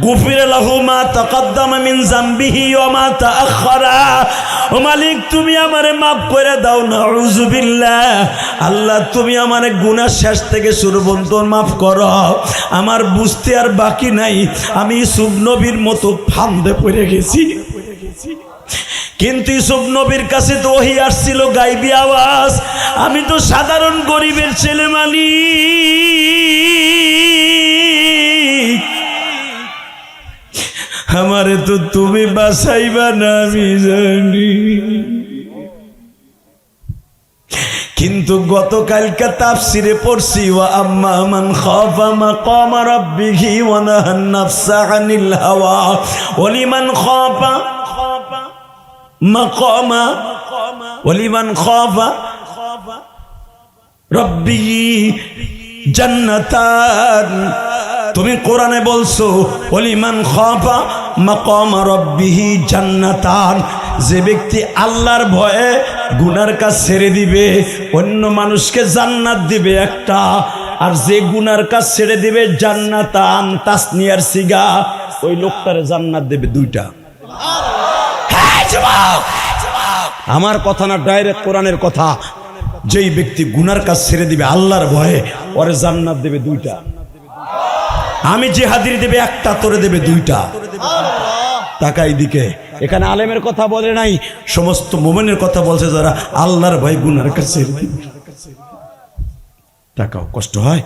গুফির লাহু মা তাকাদ্দামা মিন যামবিহি ওয়া মা তাআখারা। ও মালিক, তুমি আমারে মাফ করে দাও। নাউযুবিল্লাহ। আল্লাহ, তুমি আমারে গুনাহ শেষ থেকে শুরু পর্যন্ত মাফ করো। আমার বুঝতে আর বাকি নাই, আমি ইউসুফ নবীর মতো ফান্দে পড়ে গেছি। কিন্তু ইউসুফ নবীর কাছে তো ওহী আসছিল গায়বী আওয়াজ, আমি তো সাধারণ গরিবের ছেলে মালিক, আমারে তো তুমি বাঁচাইবা না আমি জানি। কিন্তু গতকালকে তাফসিরে পড়ছি, ওয়া আম্মা মান খাফা মাকাম রাব্বিহি ওয়া নাহান নাফসা আনিল হাওয়া ওয়া লিমান খাফা মাকামা ওয়া লিমান খাফা রাব্বিহি জান্নাতান। তুমি কোরআনে বলছো ওলিমান খাফা মাকাম রাব্বিহি জান্নাতান। যে ব্যক্তি আল্লাহর ভয়ে গুনার কাজ ছেড়ে দিবে, অন্য মানুষকে জান্নাত দিবে একটা, আর যে গুনার কাজ ছেড়ে দিবে জান্নাতান তাসনিয়ার সিগা, ওই লোকটারে জান্নাত দেবে 2টা। আমার কথা না, ডাইরেক্ট কোরআনের কথা। যেই ব্যক্তি গুনার কাজ ছেড়ে দিবে আল্লাহর ভয়ে, ওরে জান্নাত দেবে 2টা। আমি যে হাদির দেবে 1টা, তোরে দেবে 2টা। তাকাই দিকে, এখানে আলেমের কথা বলে নাই, সমস্ত মুমিনের কথা বলছে যারা আল্লাহর ভয় গুনার কাজ ছেড়ে দিবে। তাকাও, কষ্ট হয়।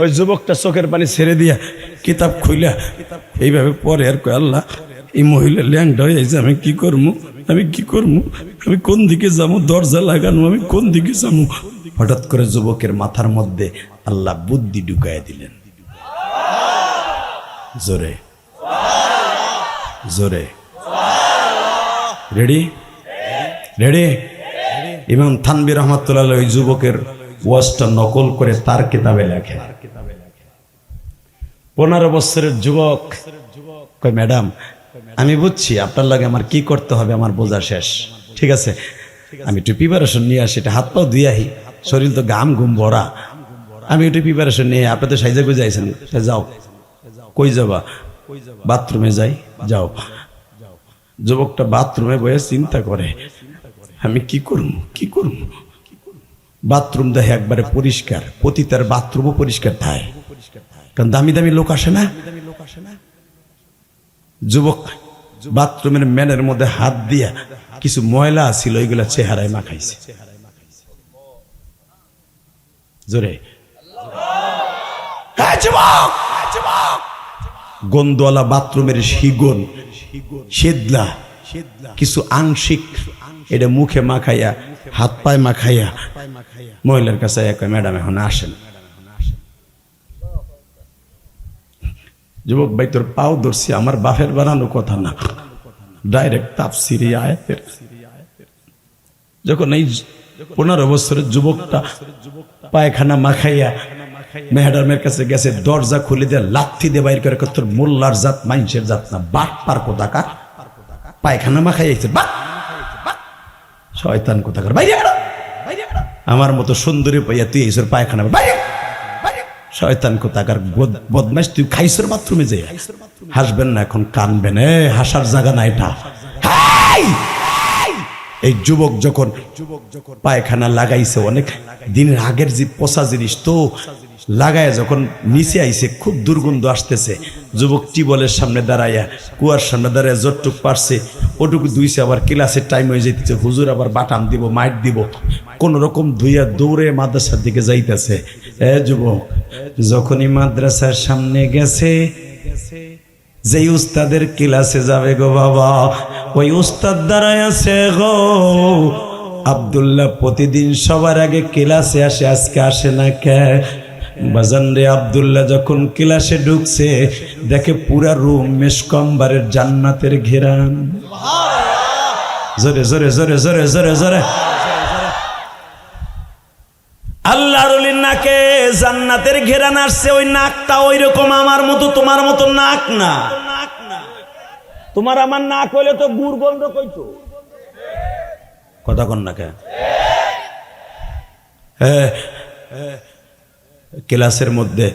ওই যুবকটা চোখের পানি ছেড়ে দিয়া কিতাব খুইলা এইভাবে পরে আর কয়, আল্লাহ এই মহিলা ল্যাংডা হয়ে যাইছে, আমি কি করবো, আমি কি করবো, আমি কোন দিকে যাবো, দরজা লাগানো, আমি কোন দিকে যাবো। হঠাৎ করে যুবকের মাথার মধ্যে আল্লাহ বুদ্ধি ঢুকাইয়া দিলেন। জোরে জোরে, রেডি রেডি। ইমাম থানভী রহমাতুল্লাহ ওই যুবকের ওয়াজটা নকল করে তার কিতাবে লেখে। 15 বছরের যুবক কয়, ম্যাডাম আমি বুঝছি আপনার লাগে আমার কি করতে হবে, আমার বোঝা শেষ, ঠিক আছে, আমি একটু প্রিপারেশন নিয়ে আসি, এটা হাত পাও ধুই আহি, শরীর তো ঘাম ঘুম ভরা, আমি একটু প্রিপারেশন নিয়ে, আপনি তো সাইজা গুজে আইছেন, যাও। কই যাবা? বাথরুমে যাই। যাও। যুবকটা বাথরুমে বসে চিন্তা করে, আমি কি করবো কি করবো। বাথরুম দেখে একবারে পরিষ্কার, পতিতার বাথরুমও পরিষ্কার থাকে, কারণ দামি দামি লোক আসে না। যুবক বাথরুমের ম্যানের মধ্যে হাত দিয়া কিছু ময়লা ছিল, ওইগুলা চেহারায় মাখাইছে। জোরে গন্ধওয়ালা বাথরুমের শিগন সেদলা কিছু আংশিক এটা মুখে মাখাইয়া হাত পায়ে মাখাইয়া মহিলার কাছে এক ম্যাডাম এখন আসেন। যুবক ভাই তোর পাও ধরছি, আমার বাপের বানানো কথা না, ডাইরেক্ট তাফসিরে আয়াতের। যখন এই 15 বছরের যুবকটা পায়খানা মাখাইয়া ম্যাডামের কাছে গেছে, দরজা খুলে দিয়ে লাথি দিয়ে বাইর করে, তোর মোল্লার জাত মাইনসের জাত না, বাট পার কোথাকার পায়খানা মাখাইয়াছে, শয়তান কোথাকার বাইরে, আমার মতো সুন্দরী পাইয়া তুই এইসব পায়খানা বাইরে, শয়তান কোথাকার বদমাইশ, তুই খাইসের বাথরুমে যাই হাসবেন না, এখন কানবেন, হাসার জায়গা না এটা। এই যুবক যখন পায়খানা লাগাইছে অনেক দিনের আগের যে পচা জিনিস তো লাগায়, যখন নিচে আইছে খুব দুর্গন্ধ আসতেছে, যুবক টিবলের সামনে দাঁড়াইয়া কুয়ার সামনে দাঁড়াইয়া যতটুক পারছে ওটুকু ধুইছে, আবার ক্লাসের টাইম হয়ে যাইতেছে, হুজুর আবার বাটাম দিব মাইট দিব, কোন রকম ধুইয়া দৌড়ে মাদ্রাসার দিকে যাইতেছে। যুবক যখনই মাদ্রাসার সামনে গেছে, যেই উস্তাদের ক্লাসে যাবে গো বাবা, ওই উস্তাদ দাঁড়ায় আছে গো। আব্দুল্লাহ প্রতিদিন সবার আগে ক্লাসে আসে, আজকে আসে না কে? বাজান রে, আব্দুল্লাহ যখন ক্লাসে ঢুকছে দেখে পুরা রুম মেশকম্বারের জান্নাতের ঘেরান। জোরে জোরে জোরে জোরে জোরে জোরে। আল্লাহর ওলির নাকে জান্নাতের ঘেরান আসছে, ওই নাকটা ওই রকম আমার মতো তোমার মতো নাক না। তোমার আমার নাক হইলে তো গুড় গন্ধ কইতো, কথা কন না কে? ক্লাসের মধ্যে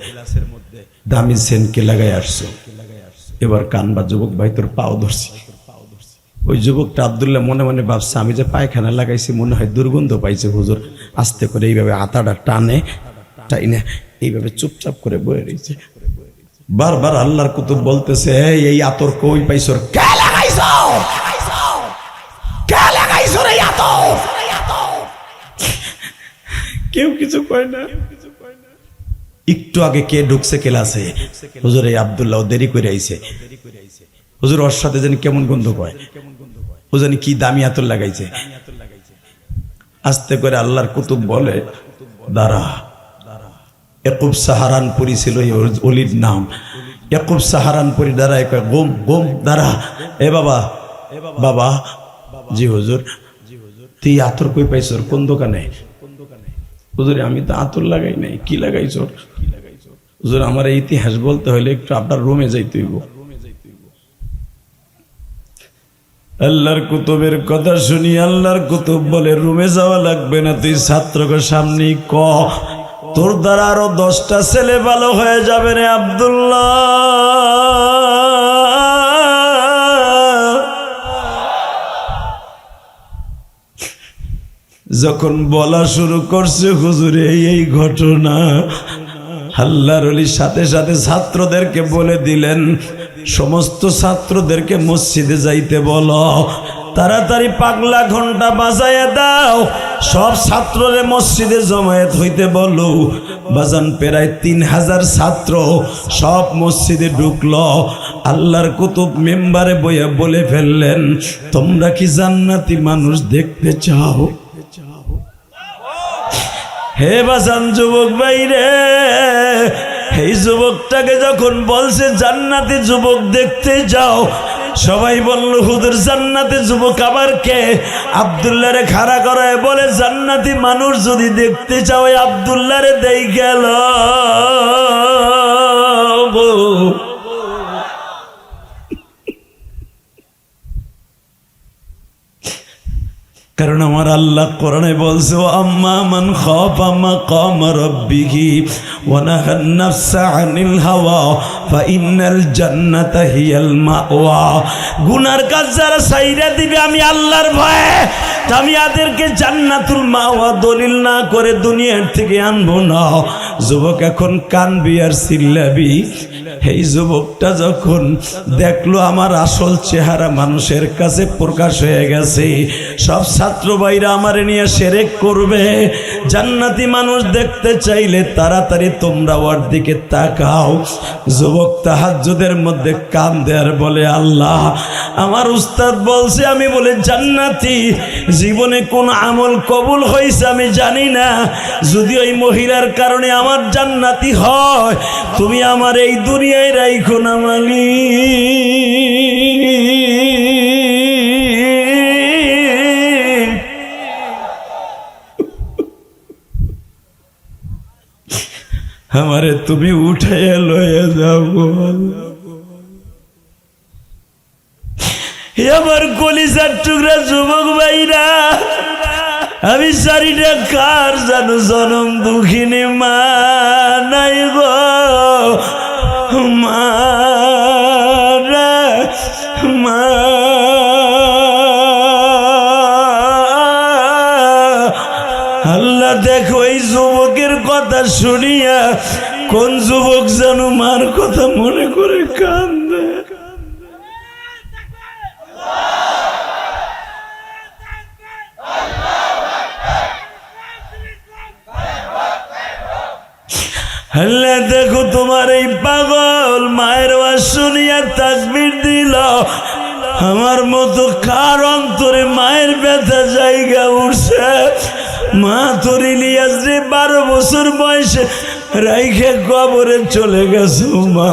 দামি সেনকে লাগাই আসছো, এবার কানবা যুবক ভাই তোর পাও ধরছি। ওই যুবকটা আব্দুল্লাহ মনে মনে ভাবছে, আমি যে পায়খানা লাগাইছি মনে হয় দুর্গন্ধ পাইছে, হুজুর আস্তে করে এইভাবে আতাটা টানে টাইনে এইভাবে চুপচাপ করে বয়ে রয়েছে। বারবার আল্লাহর কুতুব বলতেছে, এই আতর কই পাইছো? কে লাগাইছো? কে লাগাইছো রে আতর? কেউ কিছু কয় না। একটু আগে কে ঢুকছে ক্লাসে? হুজুর এই আব্দুল্লাহ দেরি করে আইছে, হুজুর ওর সাথে জানি কেমন গন্ধ কয়, ও জানি কি দামি আতর লাগাইছে। আস্তে করে আল্লাহর কুতুব বলে, দাঁড়া। ইয়াকুব সাহারানপুরি ছিল ওলির নাম। ইয়াকুব সাহারানপুরি দাঁড়ায় কয়, গোম গোম দাঁড়া। এ বাবা, বাবা জি হুজুর, তুই আতর কই পাইছ? কোন দোকানে? হুজুর আমি তো আতর লাগাই নাই। কি লাগাইছ? হুজুর আমার এই ইতিহাস বলতে হলে একটু আপনার রুমে যাইতে হইব। আল্লাহর কুতুবের কথা শুনি আল্লাহর কুতুব বলে, রুমে যাওয়া লাগবে না, তুই ছাত্রকে সামনে ক, তোর দ্বারা আরো 10টা ছেলে ভালো হয়ে যাবে রে আব্দুল্লাহ। যখন বলা শুরু করছে হুজুরে এই ঘটনা, আল্লাহর ওলি সাথে সাথে ছাত্রদেরকে বলে দিলেন, সমস্ত ছাত্রদেরকে মসজিদে যাইতে বলো, তাড়াতাড়ি পাগলা ঘন্টা বাজায় দাও, সব ছাত্ররে মসজিদে জমায়েত হইতে বলো। বাজান প্রায় 3000 ছাত্র সব মসজিদে ঢুকলো। আল্লাহর কুতুব মেম্বারে বইয়া বলে ফেললেন, তোমরা কি জান্নাতি মানুষ দেখতে চাও? হে বাজান যুবক ভাইরে, এই যুবকটাকে যখন বলছে জান্নাতি যুবক দেখতে যাও, সবাই বলল হুজুর জান্নাতি যুবক আবার কে? আব্দুল্লাহরে খাড়া করায় বলে, জান্নাতি মানুষ যদি দেখতে চাও আব্দুল্লাহরে দেই গেল। কারণ আমার আল্লাহ কোরআনে বলছে, আম্মা মান খাফা মাকাম রাব্বিহি ওয়া নাহান নাফসা আনিল হাওয়া ফাইন্নাল জান্নাতা হিয়াল মাওয়া। গুনার কাজ যারা ছাইরা দিবে আমি আল্লাহর ভয়ে, আমি তাদেরকে জান্নাতুল মাওয়া দলিল না করে দুনিয়ার থেকে আনবো না। যুবক এখন কানবি আর চিল্লাবি। এই যুবকটা যখন দেখলো আমার আসল চেহারা মানুষের কাছে প্রকাশ হয়ে গেছে, সব ছাত্র ভাইরা আমারে নিয়ে শিরক করবে। জান্নাতি মানুষ দেখতে চাইলে তাড়াতাড়ি তোমরা ওর দিকে তাকাও। যুবক তাহাজ্জুদের মধ্যে কাঁদে আর বলে, আল্লাহ আমার উস্তাদ বলছে আমি বলে জান্নাতি, জীবনে কোন আমল কবুল হয়েছে আমি জানি না, যদি ওই মহিলার কারণে আমার জান্নাতি হয় তুমি আমার এই দুনিয়ায় রাইখো না মালিক। আমারে তুমি উঠাইয়া লইয়া যাও। আমার কলিজার টুকরা যুবক ভাইরা, আমি চারিটা কার জানো জনম দুঃখিনী মা নাই গো, মা মা আল্লাহ দেখো এই যুবকের কথা শুনিয়া কোন যুবক জানো মার কথা মনে করে কান্দে। আল্লাহ দেখো তোমার এই পাগল মায়ের আওয়াজ শুনিয়া তাকবীর দিল, আমার মতো কার অন্তরে মায়ের ব্যথা জায়গা উঠছে। মা তোর ইলিয়াস রে 12 বছর বয়সে রাইখে কবরে চলে গেছো। মা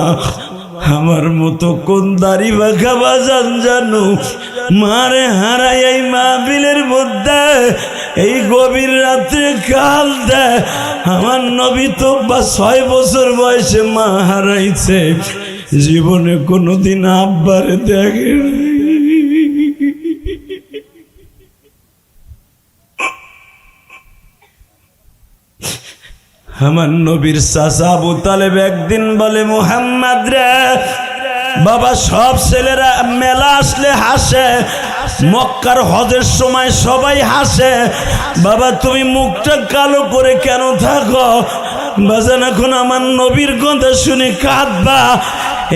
আমার মতো কোন দাড়ি বাঁকা বাজান জানো মারে হারাই এই মাহফিলের মধ্যে এই গভীর রাত্রে কাল দেয়। আমার নবী তো 6 বছর বয়সে মা হারাইছে, জীবনে কোনোদিন আব্বারে দেখে। আমার নবীর চাচা আবু তালেব একদিন বলে, মুহাম্মদ রে বাবা সব ছেলেরা মেলা আসলে হাসে, মক্কার হজের সময় সবাই হাসে, বাবা তুমি মুখটা কালো করে কেন থাকো? বাজান এখন আমার নবীর কথা শুনে কাঁদবা।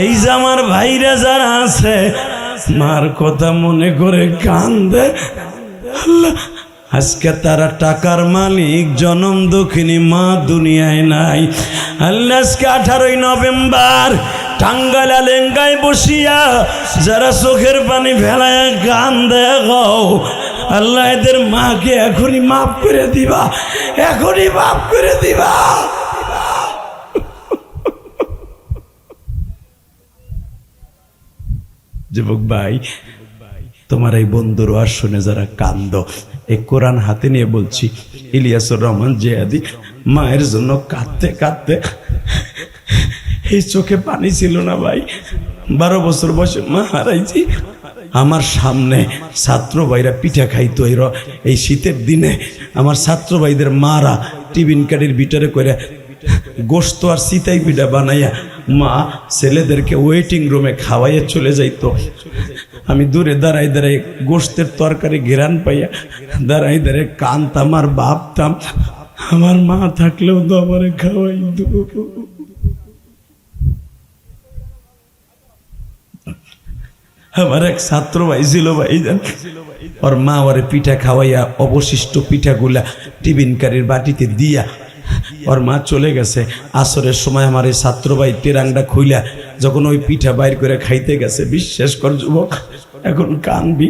এই যে আমার ভাইরা যারা আছে মার কথা মনে করে কান্দে। আল্লাহ আজকে তারা টাকার মালিক, জনম দুঃখিনী মা দুনিয়ায় নাই। আল্লাহ আজকে 18 নভেম্বর টাঙ্গাইল লেঙ্গায় বসিয়া যারা চোখের পানি ফেলায় গান দেখো, আল্লাহ এদের মাকে এখনই মাফ করে দিবা, এখনই মাফ করে দিবা। যুবক ভাই, তোমার এই বন্ধুর আর শুনে যারা কান্দ, এই কোরআন হাতে নিয়ে বলছি, ইলিয়াসুর রহমান জিয়াদি মায়ের জন্য কাঁদতে কাঁদতে এই চোখে পানি ছিল না ভাই। 12 বছর বয়সে মা হারাইছি। আমার সামনে ছাত্র ভাইরা পিঠা খাইতো এই শীতের দিনে। আমার ছাত্র ভাইদের মারা টিফিন কাঠির ভিতরে করে গোশত আর সিতাই পিঠা বানাইয়া মা ছেলেদেরকে ওয়েটিং রুমে খাওয়াইয়া চলে যাইতো। আমি দূরে দাঁড়াই দাঁড়াই গোশতের তরকারি ঘেরান পাইয়া দাঁড়াই দাঁড়াই কানতাম আর ভাবতাম, আমার মা থাকলেও তো আমারে খাওয়াইতো। আমার এক ছাত্র ভাই ছিল ভাইজান, ওর মা ওরে পিঠা খাওয়াইয়া অবশিষ্ট পিঠাগুলা টিফিন কারির বাটিতে দিয়া ওর মা চলে গেছে। আসরের সময় আমার এই ছাত্র ভাই টেরাংটা খুইলা যখন ওই পিঠা বাইর করে খাইতে গেছে, বিশ্বাস কর যুবক এখন কানবি,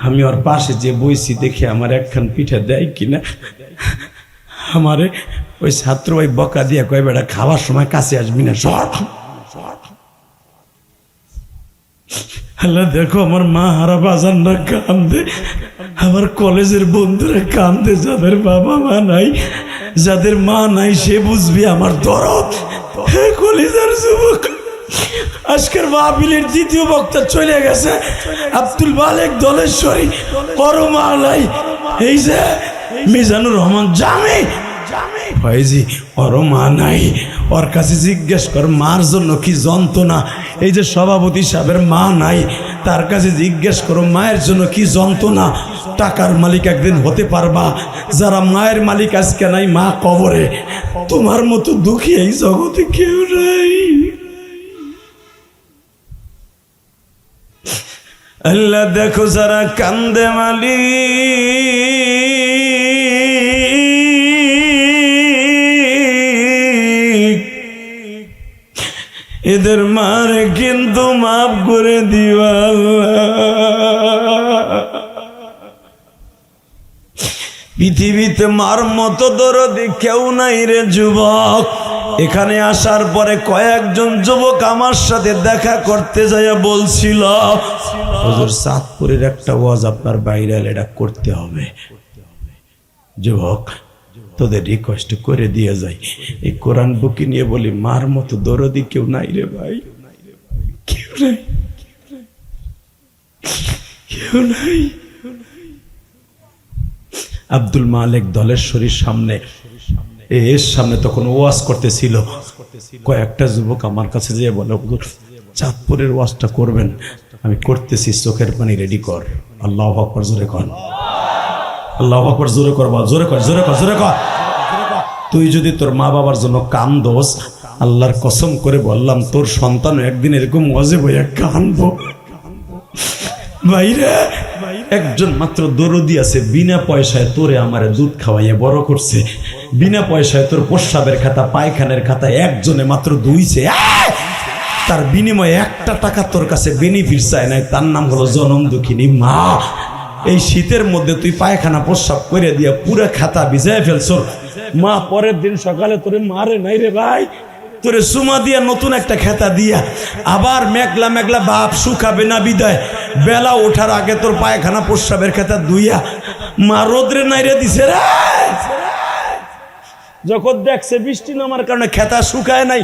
আমি ওর পাশে যে বইছি দেখে আমার একখান পিঠা দেয় কিনা। আমারে ওই ছাত্র ভাই বকা দিয়া কয়, বেটা খাওয়ার সময় কাছে আসবি না, সর। আল্লাহ দেখো আমার মা হারা বাজানরা কান্দে, আমার কলেজের বন্ধুরা কান্দে, যাদের বাবা মা নাই, যাদের মা নাই সে বুঝবি আমার দরদ। কলেজের যুবক, আজকের মাহফিলের দ্বিতীয় বক্তা চলে গেছে আব্দুল মালিক দলেশ্বরী, ওর মা নাই। এই যে মিজানুর রহমান জামি ভাইজি, ওর মা নাই, ওর কাছে জিজ্ঞেস কর মার জন্য কি যন্ত্রণা। এই যে সভাপতি সাহেবের মা নাই, তার কাছে জিজ্ঞেস করো মায়ের জন্য কি যন্ত্রণা। টাকার মালিক একদিন হতে পারবা, যারা মায়ের মালিক আজকে নাই, মা কবরে। তোমার মতো দুঃখী এই জগতে কেউ নাই। আল্লাহ দেখো যারা কান্দে মালিক, এদের মারে কিন্তু মাফ করে দিবা। পৃথিবীতে মার মতো দরদি কেউ নাই রে যুবক। এখানে আসার পরে কয়েকজন যুবক আমার সাথে দেখা করতে যাইয়া বলছিল, হুজুর চাঁদপুরের একটা ওয়াজ আপনার ভাইরাল, এটা করতে হবে। যুবক তোদের রিকোয়েস্ট করে দিয়ে যাই, এই কোরআন বুকি নিয়ে বলি মার মতো দরদি কেউ নাই রে ভাই, কেউ নাই, কেউ নাই। আব্দুল মালিক দলেশ্বরীর সামনে, এর সামনে তখন ওয়াজ করতেছিল। কয়েকটা যুবক আমার কাছে যেয়ে বলে, হুজুর চাঁদপুরের ওয়াজটা করবেন। আমি করতেছি, চোখের পানি রেডি কর। আল্লাহু আকবার, জোরে কর আল্লাহু আকবার, জোরে কর, জোরে কর, জোরে কর, জোরে কর। তুই যদি তোর মা বাবার জন্য কান্দোস, আল্লাহর কসম করে বললাম তোর সন্তান একদিন এরকম ওয়াজে বইয়া কানবো। ভাইরা, একজন মাত্র দরদি আছে, বিনা পয়সায় তোরে আমারে দুধ খাওয়াইয়া বড় করছে, বিনা পয়সায় তোর প্রস্রাবের খাতা পায়খানের খাতা একজনে মাত্র ধুইছে, তার বিনিময়ে একটা টাকা তোর কাছে বেনিফিট চায় নাই, তার নাম হলো জনম দুঃখিনী মা। এই শীতের মধ্যে তুই পায়খানা প্রস্রাব করে দিয়া পুরো খাতা ভিজায় ফেলছ, মা পরের দিন সকালে তোরে মারে নাই রে ভাই, তোরে সুমা দিয়া নতুন একটা খেতা দিয়া আবার মেঘলা মেঘলা বাপ শুকাবে না বিদায়, বেলা ওঠার আগে তোর পায়খানা প্রস্রাবের খেতা ধুইয়া মা রোদ্রে নাইরে দিছে রে। যখন দেখছে বৃষ্টি নামার কারণে খেতা শুকায় নাই,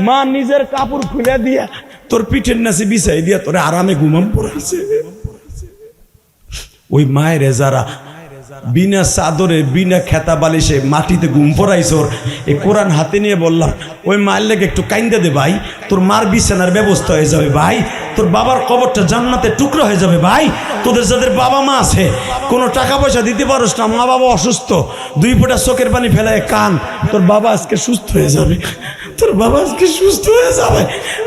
মা নিজের কাপড় খুলে দিয়া তোর পিঠের নাচে বিছাই দিয়া তোরে আরামে ঘুমাম পড়াইছে। ওই মায়ের যারা বিনা চাদরে বিনা খেতা বালিশে মাটিতে ঘুম পড়াইছর, এই কোরআন হাতে নিয়ে বললাম ওই মায়ের লেগে একটু কাইন্দা দে ভাই, তোর মার বিছানার ব্যবস্থা হয়ে যাবে ভাই, তোর বাবার কবরটা জান্নাতের টুকরো হয়ে যাবে ভাই। তোদের যাদের বাবা মা আছে, কোনো টাকা পয়সা দিতে পারোস না, মা বাবা অসুস্থ, 2 ফোঁটা চোখের পানি ফেলায় কান, তোর বাবা আজকে সুস্থ হয়ে যাবে, তোর বাবা আজকে সুস্থ হয়ে যাবে,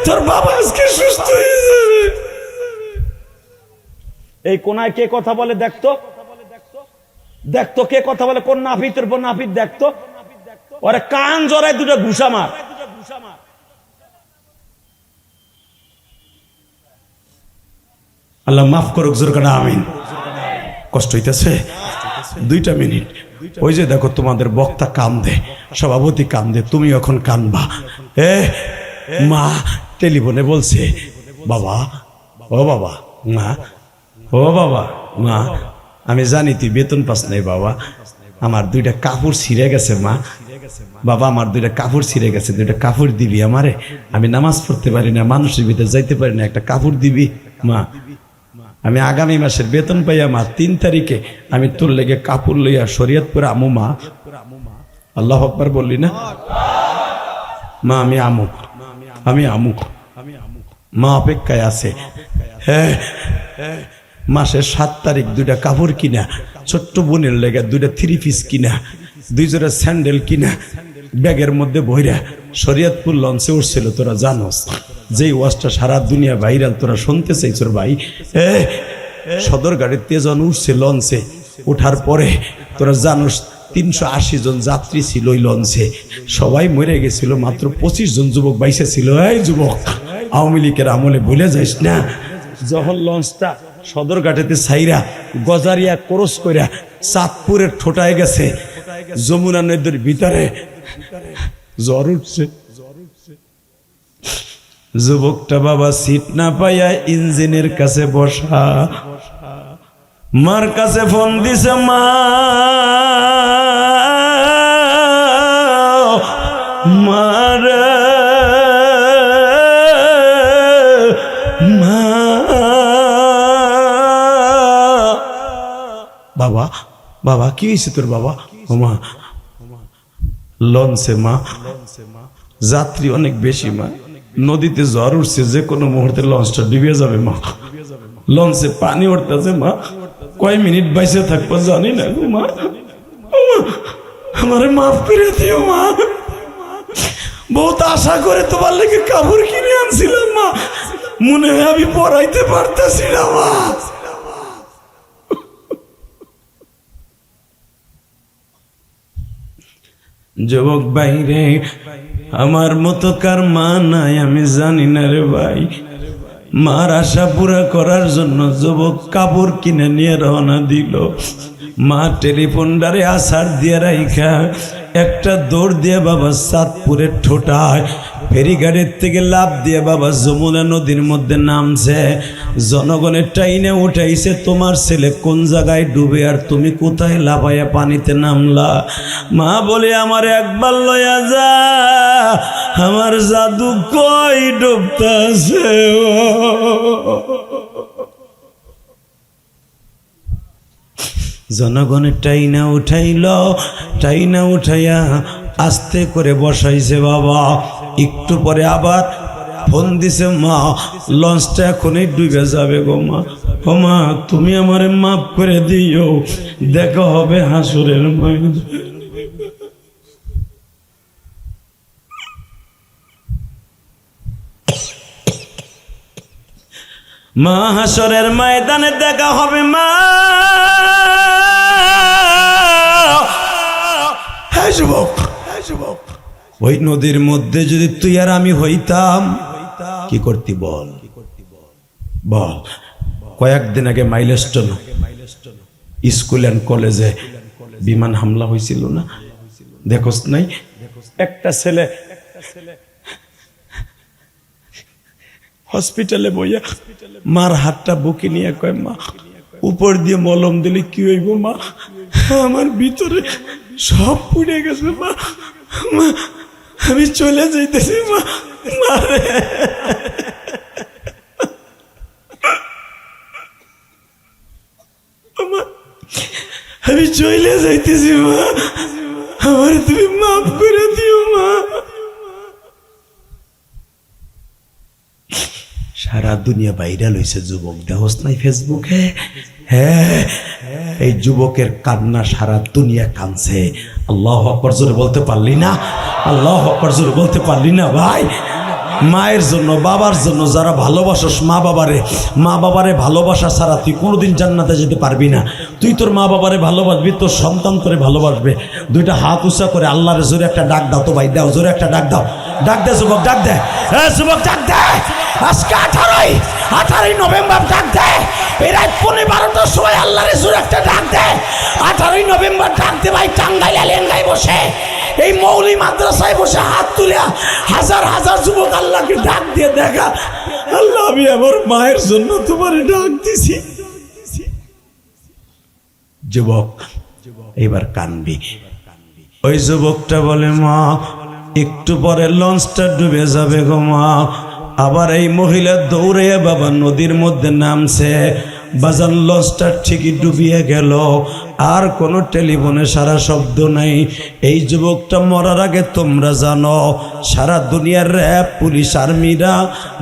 তোর বাবা আজকে সুস্থ হয়ে যাবে। এই কোনায় কে কথা বলে দেখতো, দেখতো কে কথা বলে, কোন নাফিতের পর নাফিত দেখতো, ওরে কান জড়ায় 2টা ঘুষা মার। আল্লাহ মাফ করুক, জোর করে আমিন। কষ্ট হইতেছে 2টা মিনিট। ওই যে দেখো তোমাদের বক্তা কান্দে, সভাপতি কান্দে, তুমি এখন কানবা। মা টেলিফোনে বলছে, বাবা, ও বাবা, মা, ও বাবা, মা, আমি জানি তুই বেতন পাস নাই বাবা, আমার 2টা কাপড় ছিঁড়ে গেছে মা, বাবা আমার 2টা কাপড় ছিঁড়ে গেছে, 2টা কাপড় দিবি আমারে, আমি নামাজ পড়তে পারি না, মানুষের ভিতরে যাইতে পারি না, একটা কাপড় দিবি মা। আমি আগামী মাসের বেতন পাইয়া মা 3 তারিখে আমি তোর লেগে কাপড় লইয়া শরীয়তপুরে আমু মা। আল্লাহু আকবার বললি না মা, আমি আমু, আমি আমু, মা অপেক্ষায় আছে। হ্যাঁ, মাসের 7 তারিখ 2টা কাপড় কিনা, ছোট্ট বোনের লেগে 2টা 3 পিস কিনা, 2 জোড়া স্যান্ডেল কিনা ব্যাগের মধ্যে বইরা শরীয়তপুর লঞ্চে উঠছিল। তোরা জানোস যেই ওয়াজটা সারা দুনিয়া ভাইরাল, তোরা শুনতে চাইছর ভাই। সদর গাড়ির তেজন উঠছে লঞ্চে, উঠার পরে তোরা জানোস 380 জন যাত্রী ছিল ওই লঞ্চে, সবাই মরে গেছিল, মাত্র 25 জন যুবক বাইসে ছিল। এই যুবক, আওয়ামী লীগের আমলে ভুলে যাইস না। যখন লঞ্চটা সদরঘাটেতে ছাইরা গজারিয়া ক্রস কইরা চাঁদপুরের ঠোঁটায় গেছে, যমুনা নদীর ভিতরে জ্বর উঠছে। যুবকটা বাবা সিট না পাইয়া ইঞ্জিনের কাছে বসা, মার কাছে ফোন দিছে, মা, মারা, মা, বাবা, বাবা কি হয়েছে তোর বাবা? ও মা, লঞ্চে মা, যাত্রী অনেক বেশি মা, নদীতে ঝড় উঠছে, যে কোনো মুহূর্তে লঞ্চটা ডুবে যাবে মা। লঞ্চে পানি উঠতেছে মা, কয় মিনিট বাইসে থাকবো জানি না গো মা। আমারে মাফ করে দিও মা, বহুত আশা করে তোমার লেগে কাপড় কিনে আনছিলাম মা, মনে হয় আমি পড়াইতে পারতেছি না মা। যুবক বাইরে, আমার মতো কার মা নাই আমি জানি না রে ভাই। মার আশা পুরা করার জন্য যুবক কাপড় কিনে নিয়ে রওনা দিল। মা টেলিফোনটারে আসার দিয়ে রাইখা একটা দৌড় দিয়ে বাবা চাঁদপুরের ঠোঁটায় ফেরিঘাটের থেকে লাফ দিয়ে বাবা যমুনা নদীর মধ্যে নামছে। জনগণের টাইনে উঠাইছে, তোমার ছেলে কোন জায়গায় ডুবে আর তুমি কোথায় লাফাইয়া পানিতে নামলা। মা বলে আমার একবার লয়া যা, আমার জাদু কই ডুবতাছে। জনগণের টাইনা উঠাইল, টাইনা উঠাইয়া আস্তে করে বসাইছে বাবা। একটু পরে আবার ফোন দিছে, মা লঞ্চটা এখনই ডুবে যাবে গো মা। ও মা তুমি আমারে মাফ করে দিও, দেখা হবে হাসুরের ময়দানে। মা হাসরের ময়দানে দেখা হবে মা। ওই নদীর মধ্যে যদি তুই আর আমি হইতাম কি করতি বল? বল। কয়েকদিন আগে মাইলস্টোন স্কুল অ্যান্ড কলেজে বিমান হামলা হয়েছিল না, দেখোস নাই? একটা ছেলে হসপিটালে বইয়া মার হাতটা বুকে নিয়ে কয়, মা উপর দিয়ে মলম দিলে কি হইব মা? আমার ভিতরে সব পুড়ে গেছে মা, আমি চলে যাইতেছি মা। মারে আমি চলে যাইতেছি মা, আমার তুমি মাফ করে দিও মা। সারা দুনিয়া ভাইরাল হয়েছে যুবক, দেখোস নাই ফেসবুকে? হ্যাঁ, এই যুবকের কান্না সারা দুনিয়া কাঁদছে। আল্লাহু আকবার জোরে বলতে পারলি না? আল্লাহু আকবার জোরে বলতে পারলি না ভাই? মায়ের জন্য, বাবার জন্য যারা ভালোবাসস, মা বাবারে ভালোবাসা ছাড়া তুই কোনোদিন জান্নাতে যেতে পারবি না। তুই তোর মা বাবারে ভালোবাসবি, তোর সন্তান তোরে ভালোবাসবে। দুইটা হাত উঁচা করে আল্লাহর জোরে একটা ডাক দাও তো ভাই, দাও জোরে একটা ডাক দাও। ডাক দে যুবক, ডাক দে। হ্যাঁ যুবক ডাক দে। আজকে 18ই নভেম্বর, ডাক দে। এই রাত 12টার সময় আল্লাহর জোরে একটা ডাক দে। 18ই নভেম্বর ডাক দে ভাই। টাঙ্গাইল লেঙ্গায় বসে, এই মৌলী মাদ্রাসায় বসে হাত তুলে হাজার হাজার যুবক আল্লাহকে ডাক দিয়ে দেখা, আল্লাহ আমি আমার মায়ের জন্য তোমার ডাক দিছি। যুবক এবার কানবি। ওই যুবকটা বলে, মা একটু পরে লঞ্চটা ডুবে যাবে গো মা। আবার এই মহিলা দৌড়ে বাবা নদীর মধ্যে নামছে। বাজান লঞ্চটা ঠিকই ডুবিয়ে গেল, আর কোনো টেলিফোনে সারা শব্দ নাই। এই যুবকটা মরার আগে তোমরা জানো সারা দুনিয়ার র্যাব, পুলিশ, আর্মিরা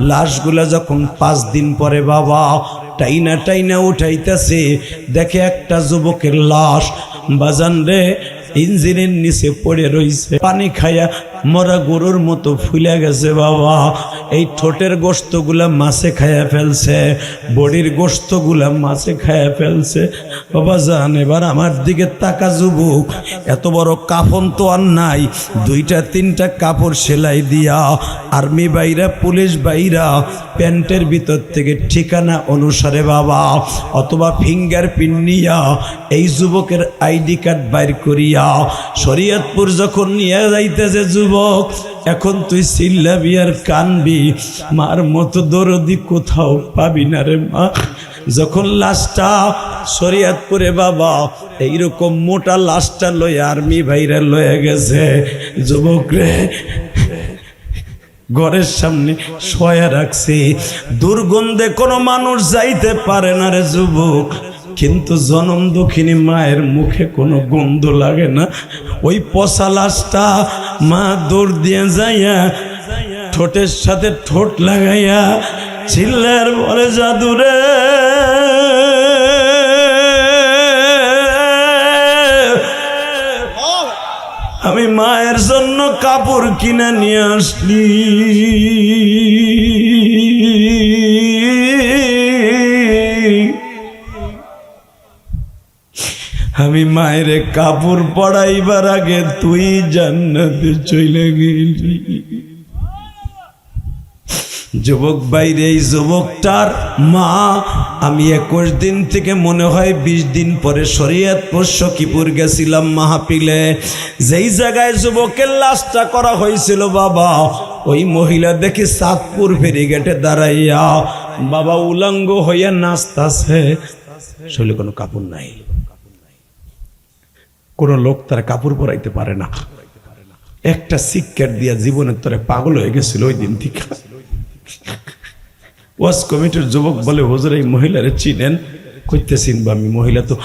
লাশগুলা যখন 5 দিন পরে বাবা টাইনা টাইনা উঠাইতেছে, দেখে একটা যুবকের লাশ বাজান রে ইঞ্জিনের নিচে পড়ে রইছে, পানি খায়া মরা গরুর মতো ফুলে গেছে বাবা। এই ঠোঁটের গোশতগুলা মাছে খায়া ফেলছে, বডির গোশতগুলা মাছে খায়া ফেলছে। বাবা জান এবার আমার দিকে তাকা যুবক, এত বড় কাফন তো আর নাই, 2-3টা কাপড় সেলাই দিয়া আর্মি বাইরা, পুলিশ বাইরা প্যান্টের ভিতর থেকে ঠিকানা অনুসারে বাবা অথবা ফিঙ্গার প্রিন্ট নিয়া এই যুবকের আইডি কার্ড বাইর করিয়া শরীয়তপুর যখন নিয়ে যাইতেছে যুবক, এখন তুই চিল্লাবি আর কানবি, মার মতো দরদি কোথাও পাবি না রে মা। যখন লাশটা শরীয়তপুরে বাবা এইরকম মোটা লাশটা লয়ে আর্মি ভাইরা লয়ে গেছে, যুবক রে ঘরের সামনে শোয়া রাখছে, দুর্গন্ধে কোনো মানুষ যাইতে পারে না রে যুবক। কিন্তু জনম দুঃখিনী মায়ের মুখে কোনো গন্ধ লাগে না। ওই পচা লাশটা মা দৌড় দিয়ে যাইয়া ঠোঁটের সাথে ঠোঁট লাগাইয়া চিল্লার বলে, জাদুরে আমি মায়ের জন্য কাপড় কিনে নিয়ে আসলি, আমি মায়ের কাপড় পরাইবার আগে তুই জান্নাতে চলে গেলি। যুবক বাইরে, এই যুবকটার মা আমি 21 দিন থেকে মনে হয় 20 দিন পরে শরীয়তপুর সখীপুর গেছিলাম মাহফিলে। যেই জায়গায় যুবকের লাশটা করা হয়েছিল বাবা, ওই মহিলা দেখি চাঁদপুর ফেরিঘাটে দাঁড়াইয়া বাবা উলঙ্গ হইয়া নাচতাছে, শরীরে কোনো কাপড় নাই। কোন লোক তার কাপড় পরাইতে পারে না। একটা সিক্কেট দিয়া জীবনের তরে পাগল হয়ে গেছিল ওই দিন থেকে। ওয়াজ কমিটির যুবক বলে, হুজুর এই মহিলারে চিনেন? কইতে চিনবা আমি? মহিলা তো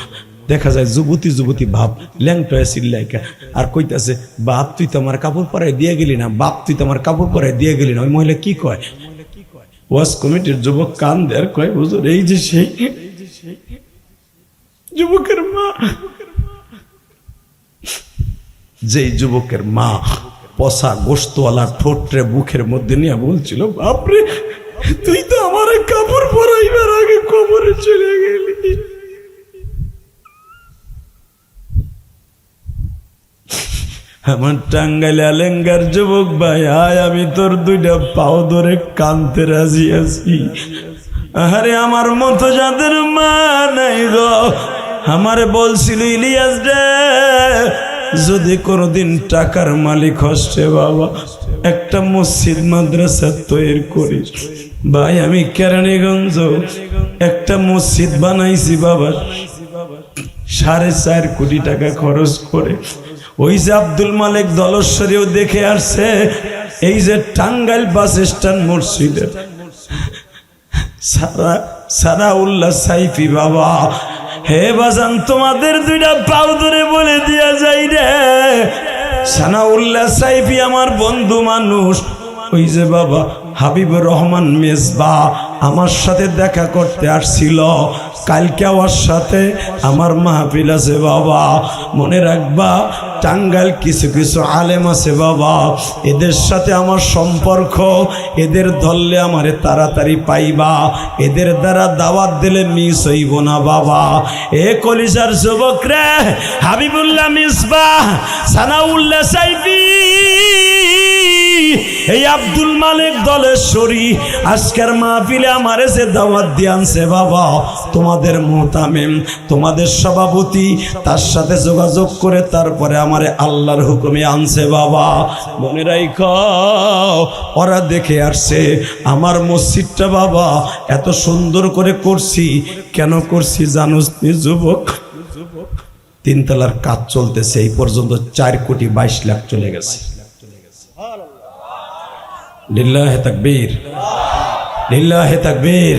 দেখা যায় যুবতী যুবতী ভাব, ল্যাংটা চিল্লাইকা আর কইতাছে, বাপ তুই তো আমার কাপড় পরাই দিয়ে গেলি না, বাপ তুই তো আমার কাপড় পরাই দিয়ে গেলি না। ওই মহিলা কি কয়? ওয়াজ কমিটির যুবক কান দেয়ার কয়, হুজুর এই যে সেই যুবকের মা, যেই যুবকের মা পচা গোস্তওয়ালা ঠোঁটরে বুকের মধ্যে নিয়ে বলছিল, বাপরে তুই তো আমার কাপড় পরাইবার আগে কবরে চলে গেলি। আমার টাঙ্গাইলে আলেঙ্গার যুবক ভাই, আয় আমি তোর দুইটা পাও ধরে কানতে রাজি আছি। আরে আমার মতো যাদের মা নাই গো, আমারে বলছিল ইলিয়াস রে, যদি কোনোদিন টাকার মালিক হচ্ছে বাবা, একটা মসজিদ মাদ্রাসা তৈরি করিস। ভাই আমি কেরানীগঞ্জ একটা মসজিদ বানাইছি বাবা, 4.5 কোটি টাকা খরচ করে। ওই যে আব্দুল মালিক দলশ্বরীও দেখে আসছে, এই যে টাঙ্গাইল বাস স্ট্যান্ড মসজিদের সারাউল্লাহ সাইফি বাবা, হে বাজান তোমাদের দুইটা পাও ধরে বলে দিয়া যাই রে, সানাউল্লাহ সাইফি আমার বন্ধু মানুষ। ওই যে বাবা হাবিবুর রহমান মেজবা আমার সাথে দেখা করতে আসছিল, কালকে আমার সাথে আমার মাহফিল আছে বাবা। মনে রাখবা টাঙ্গাইল কিছু কিছু আলেম আছে বাবা, এদের সাথে আমার সম্পর্ক, এদের ধরলে আমারে তাড়াতাড়ি পাইবা, এদের দ্বারা দাওয়াত দিলে মিস হইব না বাবা। এ কলিজার যুবক রে, হাবিবুল্লাহ মিসবাহ, সানাউল্লাহ সাইফি, এই আব্দুল মালিক দলেশ্বরী আজকের মাহফিলে আমারে যে দাওয়াত দিয়ে আনছে বাবা, তোমাদের মুহতামিম, তোমাদের সভাপতি, তার সাথে যোগাযোগ করে তারপরে আমারে আল্লাহর হুকুমে আনছে বাবা। মনে রাখো, ওরা দেখে আসছে আমার মসজিদটা বাবা এত সুন্দর করে করছি। কেন করছি জানোস নি যুবক? 3 তলার কাজ চলতেছে, এই পর্যন্ত 4,22,00,000 চলে গেছে। লিল্লাহে তাকবীর, লিল্লাহে তাকবীর।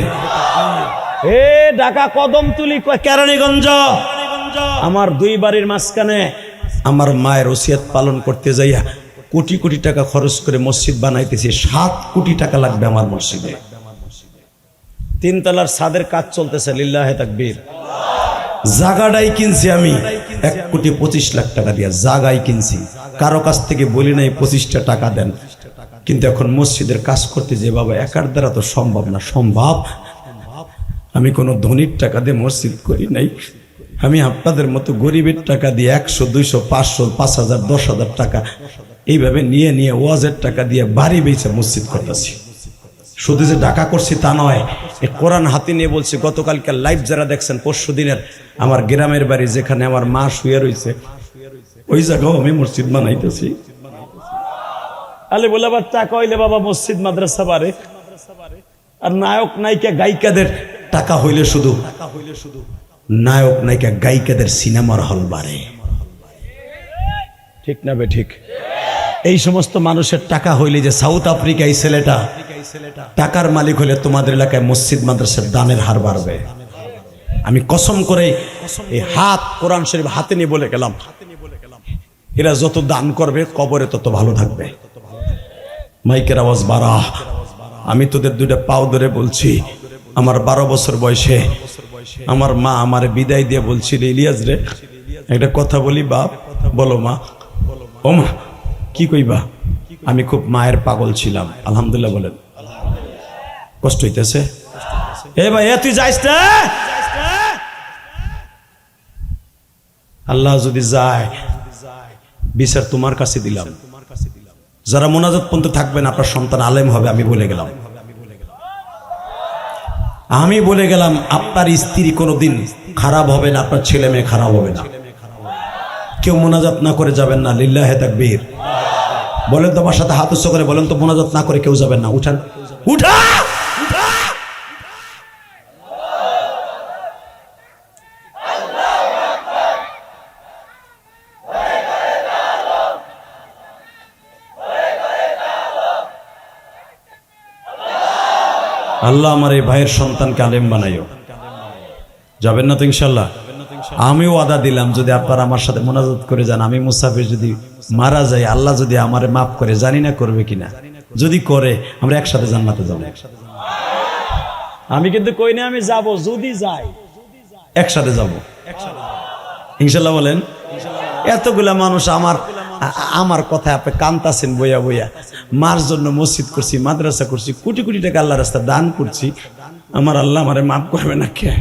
এ ঢাকা কদমতলি কেরানীগঞ্জ, আমার 2 বাড়ির মাঝখানে আমার মায়ের ওসিয়ত পালন করতে যাইয়া কোটি কোটি টাকা খরচ করে মসজিদ বানাইতেছি। 7 কোটি টাকা লাগবে আমার মসজিদে। 3 তলার ছাদের কাজ চলতেছে, লিল্লাহে তাকবীর। জায়গাটাই কিনছি আমি 1,25,00,000 টাকা দিয়ে, জায়গায় কিনছি। কারো কাছ থেকে বলি নাই 25টা টাকা দেন, কিন্তু এখন মসজিদের কাজ করতে যে বাবা একার দ্বারা তো সম্ভব না। সম্ভব, আমি কোনো ধনীর টাকা দিয়ে মসজিদ করি নাই, আমি আপনাদের মতো গরিবের টাকা দিয়ে 100, 200, 500, 5,000, 10,000 টাকা এইভাবে নিয়ে নিয়ে ওয়াজের টাকা দিয়ে বাড়ি বেঁচে মসজিদ করতেছি। শুধু যে ঢাকা করছি তা নয়, এই কোরআন হাতে নিয়ে বলছি। গতকালকে লাইভ যারা দেখছেন, পরশু দিনের আমার গ্রামের বাড়ি যেখানে আমার মা শুয়ে রয়েছে, ওই জায়গাও আমি মসজিদ বানাইতেছি। আলে বলে আবার টাকা হইলে বাবা মসজিদ মাদ্রাসা বাড়ে, আর নায়ক নায়িকা গায়িকাদের টাকা হইলে শুধু নায়ক নায়িকা গায়িকাদের সিনেমার হল বাড়ে। ঠিক না বে ঠিক? এই সমস্ত মানুষের টাকা হইলে, যে সাউথ আফ্রিকা এই ছেলেটা টাকার মালিক হলে তোমাদের এলাকায় মসজিদ মাদ্রাসার দানের হার বাড়বে। আমি কসম করে এই হাত কোরআন শরীফ হাতে নিয়ে বলে গেলাম, এরা যত দান করবে কবরে তত ভালো থাকবে। মাইকের আওয়াজ বাড়া, আমি তোদের দুইটা পাও ধরে বলছি, আমার 12 বছর বয়সে আমার মা আমার বিদায় দিয়ে বলছিল, ইলিয়াস রে একটা কথা বলি বাপ। বলো মা। ও মা কি কইবা? আমি খুব মায়ের পাগল ছিলাম। আলহামদুলিল্লাহ বলেন। কষ্ট হইতেছে? এ ভাই তুই যাইস না, আল্লাহ যদি যায় বিচার তোমার কাছে দিলাম। যারা মোনাজাত পর্যন্ত থাকবেন আপনার সন্তান আলেম হবে, আমি বলে গেলাম। আমি বলে গেলাম আপনার স্ত্রী কোনোদিন খারাপ হবে না, আপনার ছেলে মেয়ে খারাপ হবে না। কেউ মোনাজাত না করে যাবেন না। লিল্লাহে তাকবীর বলেন তো, আমার সাথে হাত উচ্চ করে বলেন তো, মোনাজাত না করে কেউ যাবেন না। উঠান, উঠা। আল্লাহ আমার এই ভাইয়ের সন্তানকে আলেম বানাইও। যাবেন না তো ইনশাল্লাহ? আমিও ওয়াদা দিলাম, যদি আপনারা আমার সাথে মোনাজাত করে যান, আমি মুসাফির যদি মারা যাই, আল্লাহ যদি আমারে মাফ করে, জানি না করবে কিনা, যদি করে আমরা একসাথে জান্নাতে যাব। আমি কিন্তু কই না আমি যাব, যদি যাই একসাথে যাব ইনশাল্লাহ বলেন। এতগুলা মানুষ আমার কথা আপনি কান্তাছেন বইয়া বইয়া। মার জন্য মসজিদ করছি, মাদ্রাসা করছি, কোটি কোটি টাকা আল্লাহ রাস্তা দান করছি। আমার আল্লাহ আমারে মাফ করবে না কে?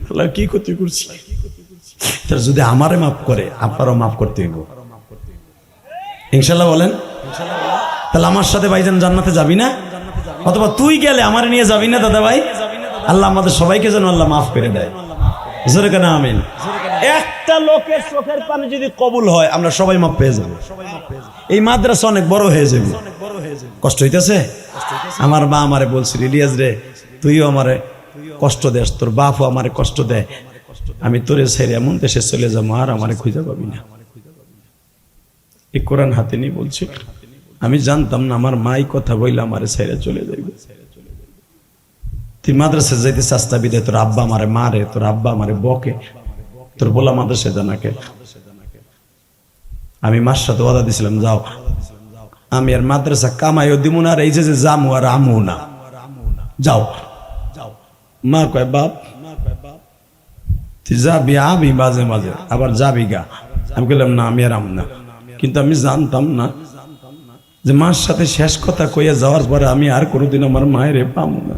আল্লাহ কি ক্ষতি করছি? যদি আমারে মাফ করে আপনারও মাফ করতে হইব ইনশাল্লাহ বলেন। তাহলে আমার সাথে ভাইজান জান্নাতে যাবি না? অথবা তুই গেলে আমারে নিয়ে যাবি না দাদা ভাই? আল্লাহ আমাদের সবাইকে যেন আল্লাহ মাফ করে দেয়। জোরে কেন আমিন। একটা লোকের চোখের পানি যদি কবুল হয়, আমরা সবাই মাফ পেয়ে যাবো। এই মাদ্রাসা অনেক বড় হয়ে যাবে। কষ্ট হইতেছে? আমার মা আমারে বলছিল, ইলিয়াস রে তুইও আমারে কষ্ট দেস, তোর বাপও আমারে কষ্ট দেয়, আমি তোরে ছেড়ে এমন দেশে চলে যাবো, আর আমারে খুঁজে পাবি না। এই কোরআন হাতে নিয়ে বলছি। আমি জানতাম না আমার মাই কথা বইলে আমারে ছেড়ে চলে যাইবে। তুই মাদ্রাসা যাইতে চাস্তা বিদায়, তোর আব্বা আমারে মারে, তোর আব্বা আমারে বকে, তোর বলা মাদ্রাসা জানাকে। আমি মার সাথে ওয়াদা দিছিলাম, যাও আমি আর মাদ্রাসা কামাইও দিব না, আর এই যে জামু আর আমু না, যাও। মা কয় বাপ তুই যাবি, আমি মাঝে মাঝে আবার যাবি গা। আমি বললাম না আমি আর আম না। কিন্তু আমি জানতাম না যে মার সাথে শেষ কথা কইয়া যাওয়ার পরে আমি আর কোনোদিন আমার মায়ের পাবো না।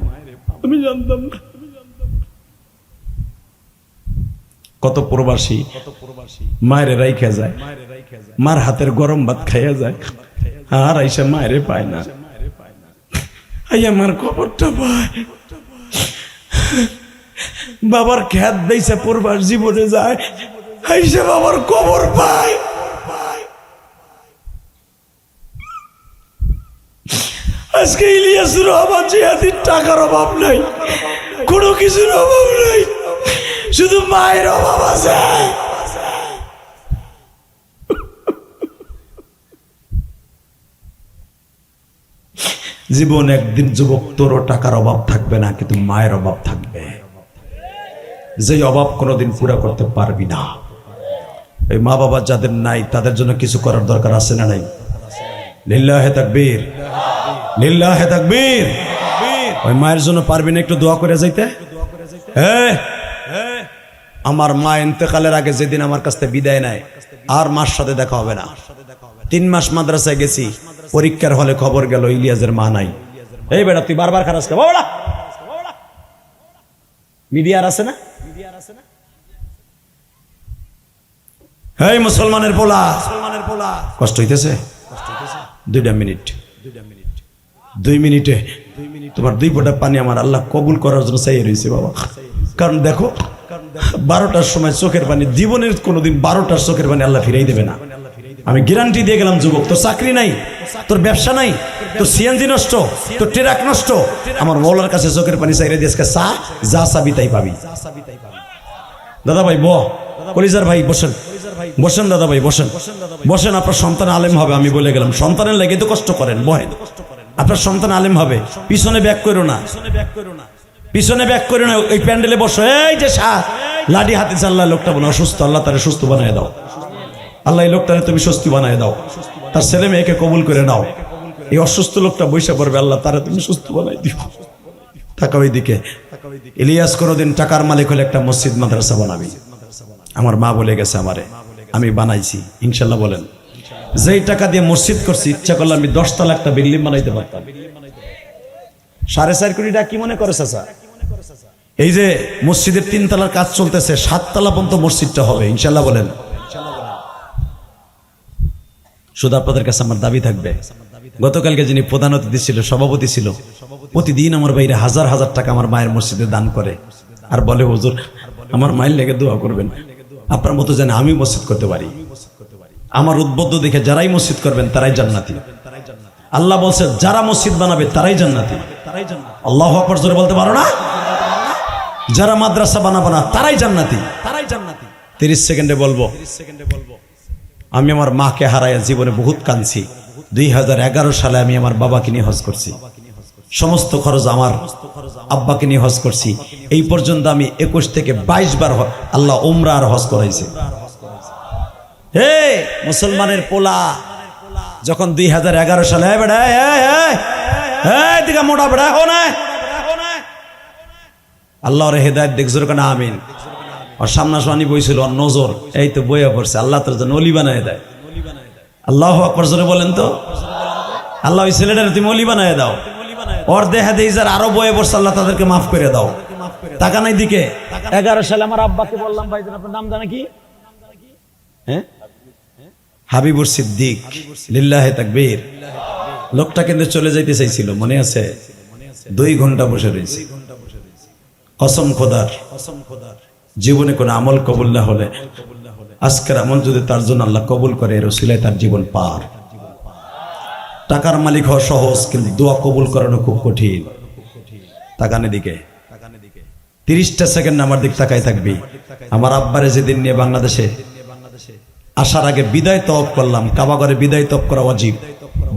আমি জানতাম না। কত প্রবাসী মায়ের রাইখা যায়, মার হাতের গরম ভাত খাইয়া যায়, আর আইসা মায়ের পায় না। আইয়া মার খবরটা পায়, বাবার খ্যাত দিয়েছে প্রবাস জীবনে যায়, আইসা বাবার খবর পায়। আজকে ইলিয়াসের অভাব, জিহাদির টাকার অভাব নাই, কোনো কিছুর অভাব নাই, শুধু মায়ের অভাব আছে। জীবন একদিন যুবক তোরও টাকার অভাব থাকবে না, কিন্তু মায়ের অভাব থাকবে, যে অভাব কোনোদিন পুরা করতে পারবি না। এই মা বাবা যাদের নাই তাদের জন্য কিছু করার দরকার আছে না নাই? লিল্লাহে তাকবীর, লিল্লাহে তাকবীর। ওই মায়ের জন্য পারবি না একটু দোয়া করে যাইতে? আমার মা ইন্তেকালের আগে যেদিন আমার কাছ থেকে বিদায় নেয়, আর মার সাথে দেখা হবে না। 3 মাস মাদ্রাসায় গেছি, পরীক্ষার হলে খবর গেল ইলিয়াসের মা নাই। এই বেটা তুই বারবার খারাপ কে বাবা? মিডিয়ার আছে না? এই মুসলমানের পোলা, কষ্ট হইতেছে? 2 মিনিট 2 মিনিটে তোমার 2 ফোঁটা পানি আমার আল্লাহ কবুল করার জন্য চাইয়ে রয়েছে বাবা। কারণ দেখো 12টার সময় চোখের পানি, জীবনের কোনোদিন 12টার চোখের পানি আল্লাহ ফিরাই দেবে না। আমি গ্যারান্টি দিয়ে গেলাম যুবক, তোর চাকরি নাই, তোর ব্যবসা নাই, তোর সিএনজি নষ্ট, তোর ট্রাক নষ্ট, আমার মৌলার কাছে চোখের পানি চাইরে দিয়ে চা যা চাবি তাই পাবি। দাদা ভাই কলিজার ভাই বসেন, বসেন দাদা ভাই বসেন, বসেন। আপনার সন্তান আলেম হবে, আমি বলে গেলাম। সন্তানের লেগে তো কষ্ট করেন, বহেন। আপনার সন্তান আলেম হবে, পিছনে ব্যাক করো না, পিছনে ব্যাক করো না, ওই প্যান্ডেলে বসো। এই যে লাঠি হাতে চাল্লা লোকটা বলে অসুস্থ, আল্লাহ তারে সুস্থ বানিয়ে দাও, আল্লাহ এই লোকটারে তুমি সুস্থ বানিয়ে দাও, তার ছেলে মেয়েকে কবুল করে নাও। এই অসুস্থ লোকটা বৈশা পড়বে, আল্লাহ তারে তুমি সুস্থ বানাই দিও। টাকা ওইদিকে ইলিয়াস কোনোদিন টাকার মালিক হলে একটা মসজিদ মাদ্রাসা বানাবি। আমার মা বলে গেছে আমারে, আমি বানাইছি ইনশাল্লাহ। বলেন যেই টাকা দিয়ে মসজিদ করছি, ইচ্ছা করলে আমি 10 তলা একটা বিল্ডিং বানাইতে পারতাম। 4.5 কোটি টাকা কি মনে করে চাচা? এই যে মসজিদের 3 তলার কাজ চলতেছে, 7 তলা পর্যন্ত মসজিদটা হবে ইনশাল্লাহ। বলেন শুধু আপনাদের কাছে আমার দাবি থাকবে, গতকালকে যিনি প্রধান অতিথি ছিল, সভাপতি ছিল, প্রতিদিন আমার বাইরে হাজার হাজার টাকা আমার মায়ের মসজিদে দান করে, আর বলে হুজুর আমার মায়ের লেগে দোয়া করবেন, আপনার মতো যেন আমি মসজিদ করতে পারি। আমার উদ্বুদ্ধ দেখে যারাই মসজিদ করবেন তারাই জান্নাতি। আল্লাহ বলছে যারা মসজিদ বানাবে তারাই জান্নাতি। আল্লাহু আকবার জোরে বলতে পারো না? যারা মাদ্রাসা বানাবো না তারাই জান্নাতি। 30 সেকেন্ডে বলবো, আমি আমার মাকে হারাইয়া জীবনে বহুত কাঁদছি। 2011 সালে আমি আমার বাবাকে নিয়ে হজ করছি, সমস্ত খরচ আমার আব্বাকে নিয়ে হজ করছি। এই পর্যন্ত আমি 21 থেকে 22 বার আল্লাহ উমরা আর হজ করাইছে। হে মুসলমানের পোলা, যখন 2011 সালে দিকে মোটা বেড়া হো না, আল্লাহর হেদায়েত দেখজোর কেন আমিন। আর সামনাসামনি বইছিল, আর নজর এই তো বইয়া পড়ছে, আল্লাহ তোর জন্য অলি বানায় দেয়। আল্লাহু আকবার জোরে বলেন তো। আল্লাহ ওই ছেলেটার তুমি অলি বানায় দাও, ওর দেহা দেই যার আরো বয়ে পড়ছে, আল্লাহ তাদেরকে মাফ করে দাও। টাকা নাই দিকে 11 সালে আমার আব্বাকে বললাম, ভাই আপনার নাম জানে কি? হ্যাঁ, হাবিবুর সিদ্দিক, লিল্লাহে তাকবীর। লোকটা কিন্তু চলে যাইতে চাইছিল, মনে আছে? 2 ঘন্টা বসে রয়েছে। কসম খোদার, জীবনে কোনো আমল কবুল না হলে, আজকের আমল যদি তার জন্য আল্লাহ কবুল করে, এর ওসিলায় তার জীবন পার। টাকার মালিক হওয়া সহজ, কিন্তু দোয়া কবুল করানো খুব কঠিন। তাকানে দিকে 30টা সেকেন্ড আমার দিক তাকাই থাকবি। আমার আব্বারে যেদিন নিয়ে বাংলাদেশে আসার আগে বিদায় তওয়াব করলাম, কাবাগরে বিদায় তওয়াব করা ওয়াজিব।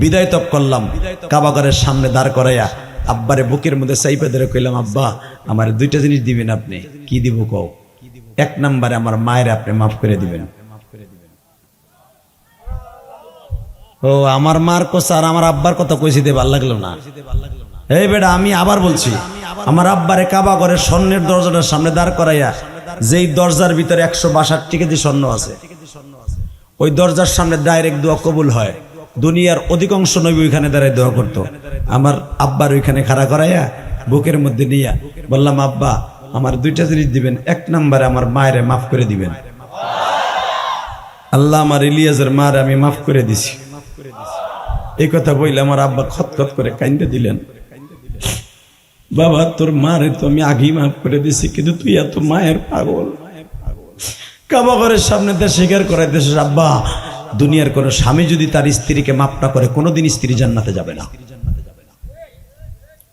বিদায় তওয়াব করলাম, কাবাগরের সামনে দাঁড় করাইয়া আব্বারে বুকের মধ্যে চাইপে ধরে কইলাম, আব্বা আমার 2টা জিনিস দিবেন আপনি। কি দিব কও? 1 নম্বরে আমার মায়ের আপনি মাফ করে দিবেন। ও আমার মার কথা আর আমার আব্বার কথা কইছি দে, ভাল লাগলো না। এই বেটা আমি আবার বলছি, আমার আব্বারে কাবাগরের স্বর্ণের দরজাটার সামনে দাঁড় করাইয়া, যেই দরজার ভিতরে 162 কেজি স্বর্ণ আছে, ওই দরজার সামনে ডাইরেক্ট দোয়া কবুল হয়। দুনিয়ার অধিকাংশ নবী ওইখানে দাঁড়ায় দোয়া করতো। আমার আব্বার ওইখানে খাড়া করাইয়া বুকের মধ্যে নিয়া বললাম, আব্বা আমার 2টা জিনিস দিবেন, 1 নম্বরে আমার মায়েরে মাফ করে দিবেন। আল্লাহ আমার ইলিয়াসের মারে আমি মাফ করে দিছি। এই কথা বললে আমার আব্বা খতখত করে কাইন্দে দিলেন, বাবা তোর মারে তো আমি আগেই মাফ করে দিছি, কিন্তু তুই এত মায়ের পাগল। কাবাগরের সামনে তা স্বীকার করাইতেছিস, আব্বা দুনিয়ার কোন স্বামী যদি তার স্ত্রীকে মাফ না করে, কোনোদিন স্ত্রী জান্নাতে যাবে না।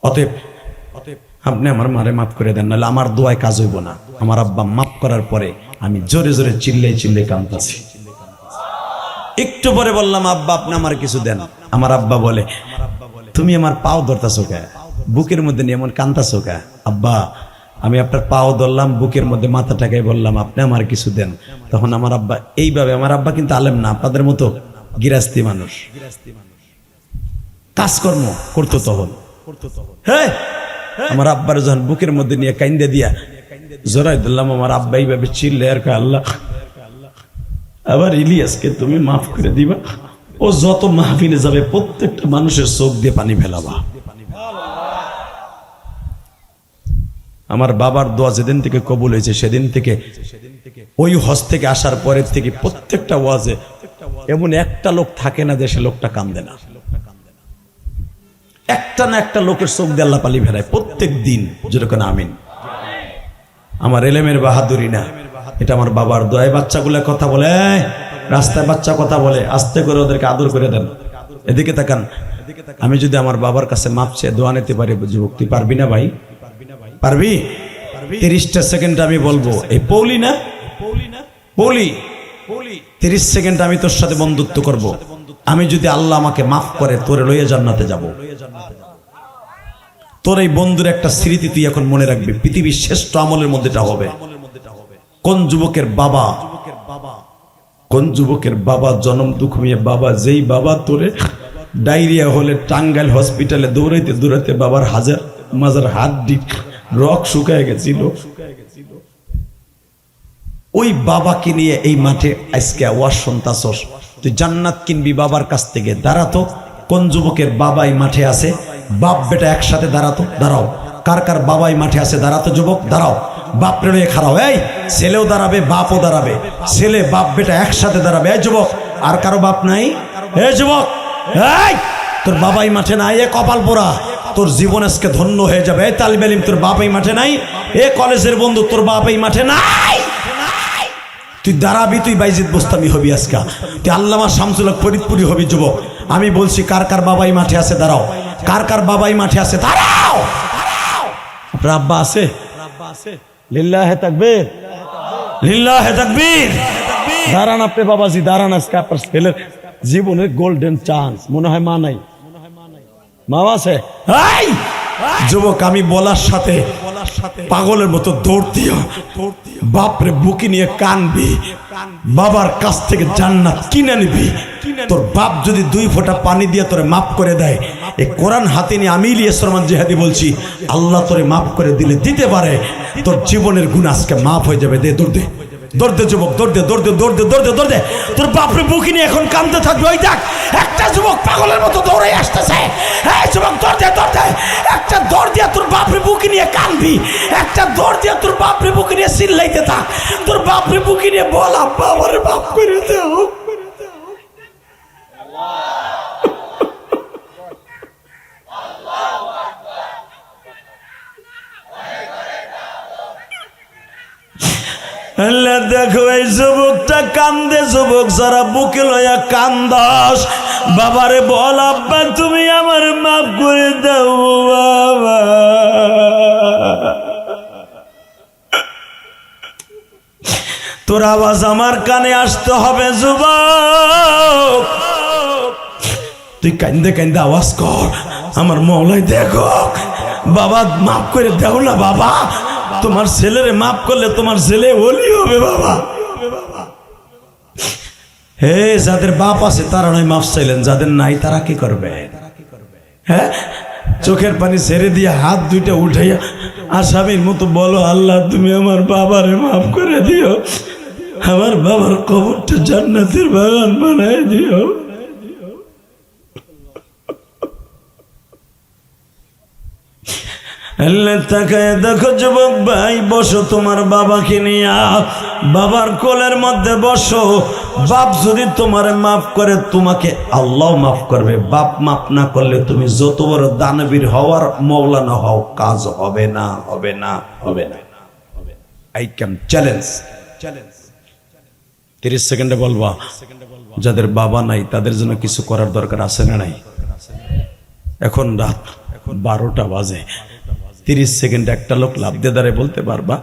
অতএব আপনি আমার মারে মাফ করে দেন, নাহলে আমার দোয়ায় কাজ হইব না। আমার আব্বা মাফ করার পরে আমি জোরে জোরে চিল্লাই কাঁদতাছি। একটু পরে বললাম, আব্বা আপনি আমার কিছু দেন। আমার আব্বা বলে, তুমি আমার পাও ধরতাছো কে? বুকের মধ্যে নিয়ে এমন কাঁদতাছো কে? আব্বা আমি আপনার পাও ধরলাম, বুকের মধ্যে মাথাটাকে বললাম আপনি আমার কিছু দেন। তখন আমার আব্বা এইভাবে, আমার আব্বা কিন্তু আলেম না, আপনাদের মতো গিরাস্তি মানুষ, কাজকর্ম করতো তখন। হ্যাঁ, আমার আব্বার যখন বুকের মধ্যে নিয়ে কাইন্দে দিয়া জোরাই ধরলাম, আমার আব্বা এইভাবে চিল্লে আর কয়, আল্লাহ আবার ইলিয়াসকে তুমি মাফ করে দিবা, ও যত মাহফিলে যাবে প্রত্যেকটা মানুষের চোখ দিয়ে পানি ফেলাবা। আমার বাবার দোয়া যেদিন থেকে কবুল হয়েছে, সেদিন থেকে ওই হজ থেকে আসার পরের থেকে প্রত্যেকটা ওয়াজে এমন একটা লোক থাকে না যে সে লোকটা কান্দে না। একটা না একটা লোকের চোখ দিয়ে আল্লাহ পানি ফেলায় প্রত্যেক দিন। যেরকম আমিন। আমার এলেমের বাহাদুরি না, এটা আমার বাবার দোয়া। বাচ্চাগুলো কথা বলে, রাস্তায় বাচ্চা কথা বলে, আস্তে করে ওদেরকে আদর করে দেন। এদিকে তাকান, আমি যদি আমার বাবার কাছে মাপ চেয়ে দোয়া নিতে পারি, যুবক তুই পারবি না ভাই? পারবি? 30টা সেকেন্ড আমি বলবো, এই পৌলি না পৌলি, 30 সেকেন্ড আমি তোর সাথে বন্ধুত্ব করব। আমি যদি আল্লাহ আমাকে মাফ করে, তোরে লইয়া জান্নাতে যাব। তোর এই বন্ধুর একটা স্মৃতি তুই এখন মনে রাখবি, পৃথিবীর শ্রেষ্ঠ আমলের মধ্যে এটা হবে। কোন যুবকের বাবা জন্ম দুঃখ নিয়ে বাবা, যেই বাবা তোরে ডায়রিয়া হলে টাঙ্গাইল হসপিটালে দৌড়াইতে দৌড়াইতে বাবার মাজার হাড্ডি রক শুকায় গেছিল, ওই বাবাকে নিয়ে এই মাঠে আজকে ওয়াজ শুনতাছস। তুই জান্নাত কিনবি বাবার কাছ থেকে। দাঁড়াতো কোন যুবকের বাবাই মাঠে আছে, বাপ বেটা একসাথে দাঁড়াতো, দাঁড়াও। কার কার বাবাই মাঠে আছে দাঁড়াতো যুবক, দাঁড়াও। বাপ রে খাড়াও, এই ছেলেও দাঁড়াবে বাপও দাঁড়াবে, ছেলে বাপ বেটা একসাথে দাঁড়াবে। এই যুবক, আর কারো বাপ নাই? এই যুবক, এই তোর বাবাই মাঠে নাই, এ কপাল পোড়া, তোর জীবন আজকে ধন্য হয়ে যাবে। এই তালিবে ইলম, তোর বাবাই মাঠে নাই। এ কলেজের বন্ধু, তোর বাবাই মাঠে নাই। তুই দাঁড়াবি, তুই বাইজিদ বোস্তামি হবি আজকা, তুই আল্লামা শামসুল হক ফরিদপুরি হবি যুবক। আমি বলছি কার কার বাবাই মাঠে আছে দাঁড়াও, কার কার বাবাই মাঠে আছে দাঁড়াও। রাব্বা আছে? লিল্লাহে তাকবীর, লিল্লাহে তাকবীর। দাঁড়ান আপনি বাবাজি, দাঁড়ান। আজকে আপনার ছেলের জীবনের গোল্ডেন চান্স। মনে হয় মা নাই, মা আছে? যুবক, আমি বলার সাথে পাগলের মতো দৌড় দিয়া বাপরে বুকে নিয়ে কানবি, বাবার কাছ থেকে জান্নাত কিনে নিবি। তোর বাপ যদি 2 ফোঁটা পানি দিয়ে তোরে মাফ করে দেয়, এই কোরআন হাতে নিয়ে আমি ইলিয়াস রহমান জিহাদি বলছি, আল্লাহ তোরে মাফ করে দিলে দিতে পারে, তোর জীবনের গুনাহ আজকে মাফ হয়ে যাবে। দে দৌড় দে, দৌড় দে যুবক, দৌড় দে, দৌড় দে, দৌড় দে, দৌড় দে, দৌড় দে। তোর বাপরে বুকে নিয়ে এখন কাঁদতে থাকবে। ওই দেখ একটা যুবক পাগলের মতো দৌড়ে আসতেছে। এই যুবক, দৌড় দে, দৌড় দে। একটা দৌড় দিয়ে তোর বাপরে বুকে নিয়ে কাঁদবি, একটা দৌড় দিয়ে তোর বাপরে বুকে নিয়ে চিল্লাইতে থাক। তোর বাপরে বুকে নিয়ে বল, আব্বা আমারে মাফ করে দাও। আল্লাহ দেখো, এই যুবকটা কান্দে। যুবক যারা বুকে লইয়া কান্দাস, বাবারে বল, আব্বা তুমি আমার মাফ করে দাও বাবা। তোর আওয়াজ আমার কানে আসতে হবে যুবক। তুই কান্দে কান্দে আওয়াজ কর, আমার মওলাই দেখো, বাবা মাফ করে দাও না বাবা। তোমার ছেলেরে মাফ করলে তোমার ছেলে ওলি হবে বাবা। হে, যাদের বাপ আছে তারা নয় মাফ চাইলেন, যাদের নাই তারা কি করবে? হ্যাঁ, চোখের পানি ছেড়ে দিয়ে হাত দুইটা উঠাইয়া আসামির মতো বলো, আল্লাহ তুমি আমার বাবারে মাফ করে দিও, আমার বাবার কবরটা জান্নাতের বাগান বানায় দিও। আল্লাহ তাকায় দেখো যুবক ভাই, বসো তোমার বাবাকে নিয়া, বাবার কোলের মধ্যে বসো। বাপ যদি তোমারে মাফ করে, তোমাকে আল্লাহ মাফ করবে। বাপ মাফ না করলে তুমি যত বড় দানবীর হওয়ার মৌলানা হও, কাজ হবে না, হবে না, হবে না। I can challenge. 30 সেকেন্ডে বলবা, যাদের বাবা নাই তাদের জন্য কিছু করার দরকার আছে না নাই? এখন রাত 12টা বাজে, 30 সেকেন্ড একটা লোক লাফ দিয়ে দাঁড়ায় বলতে পারবা?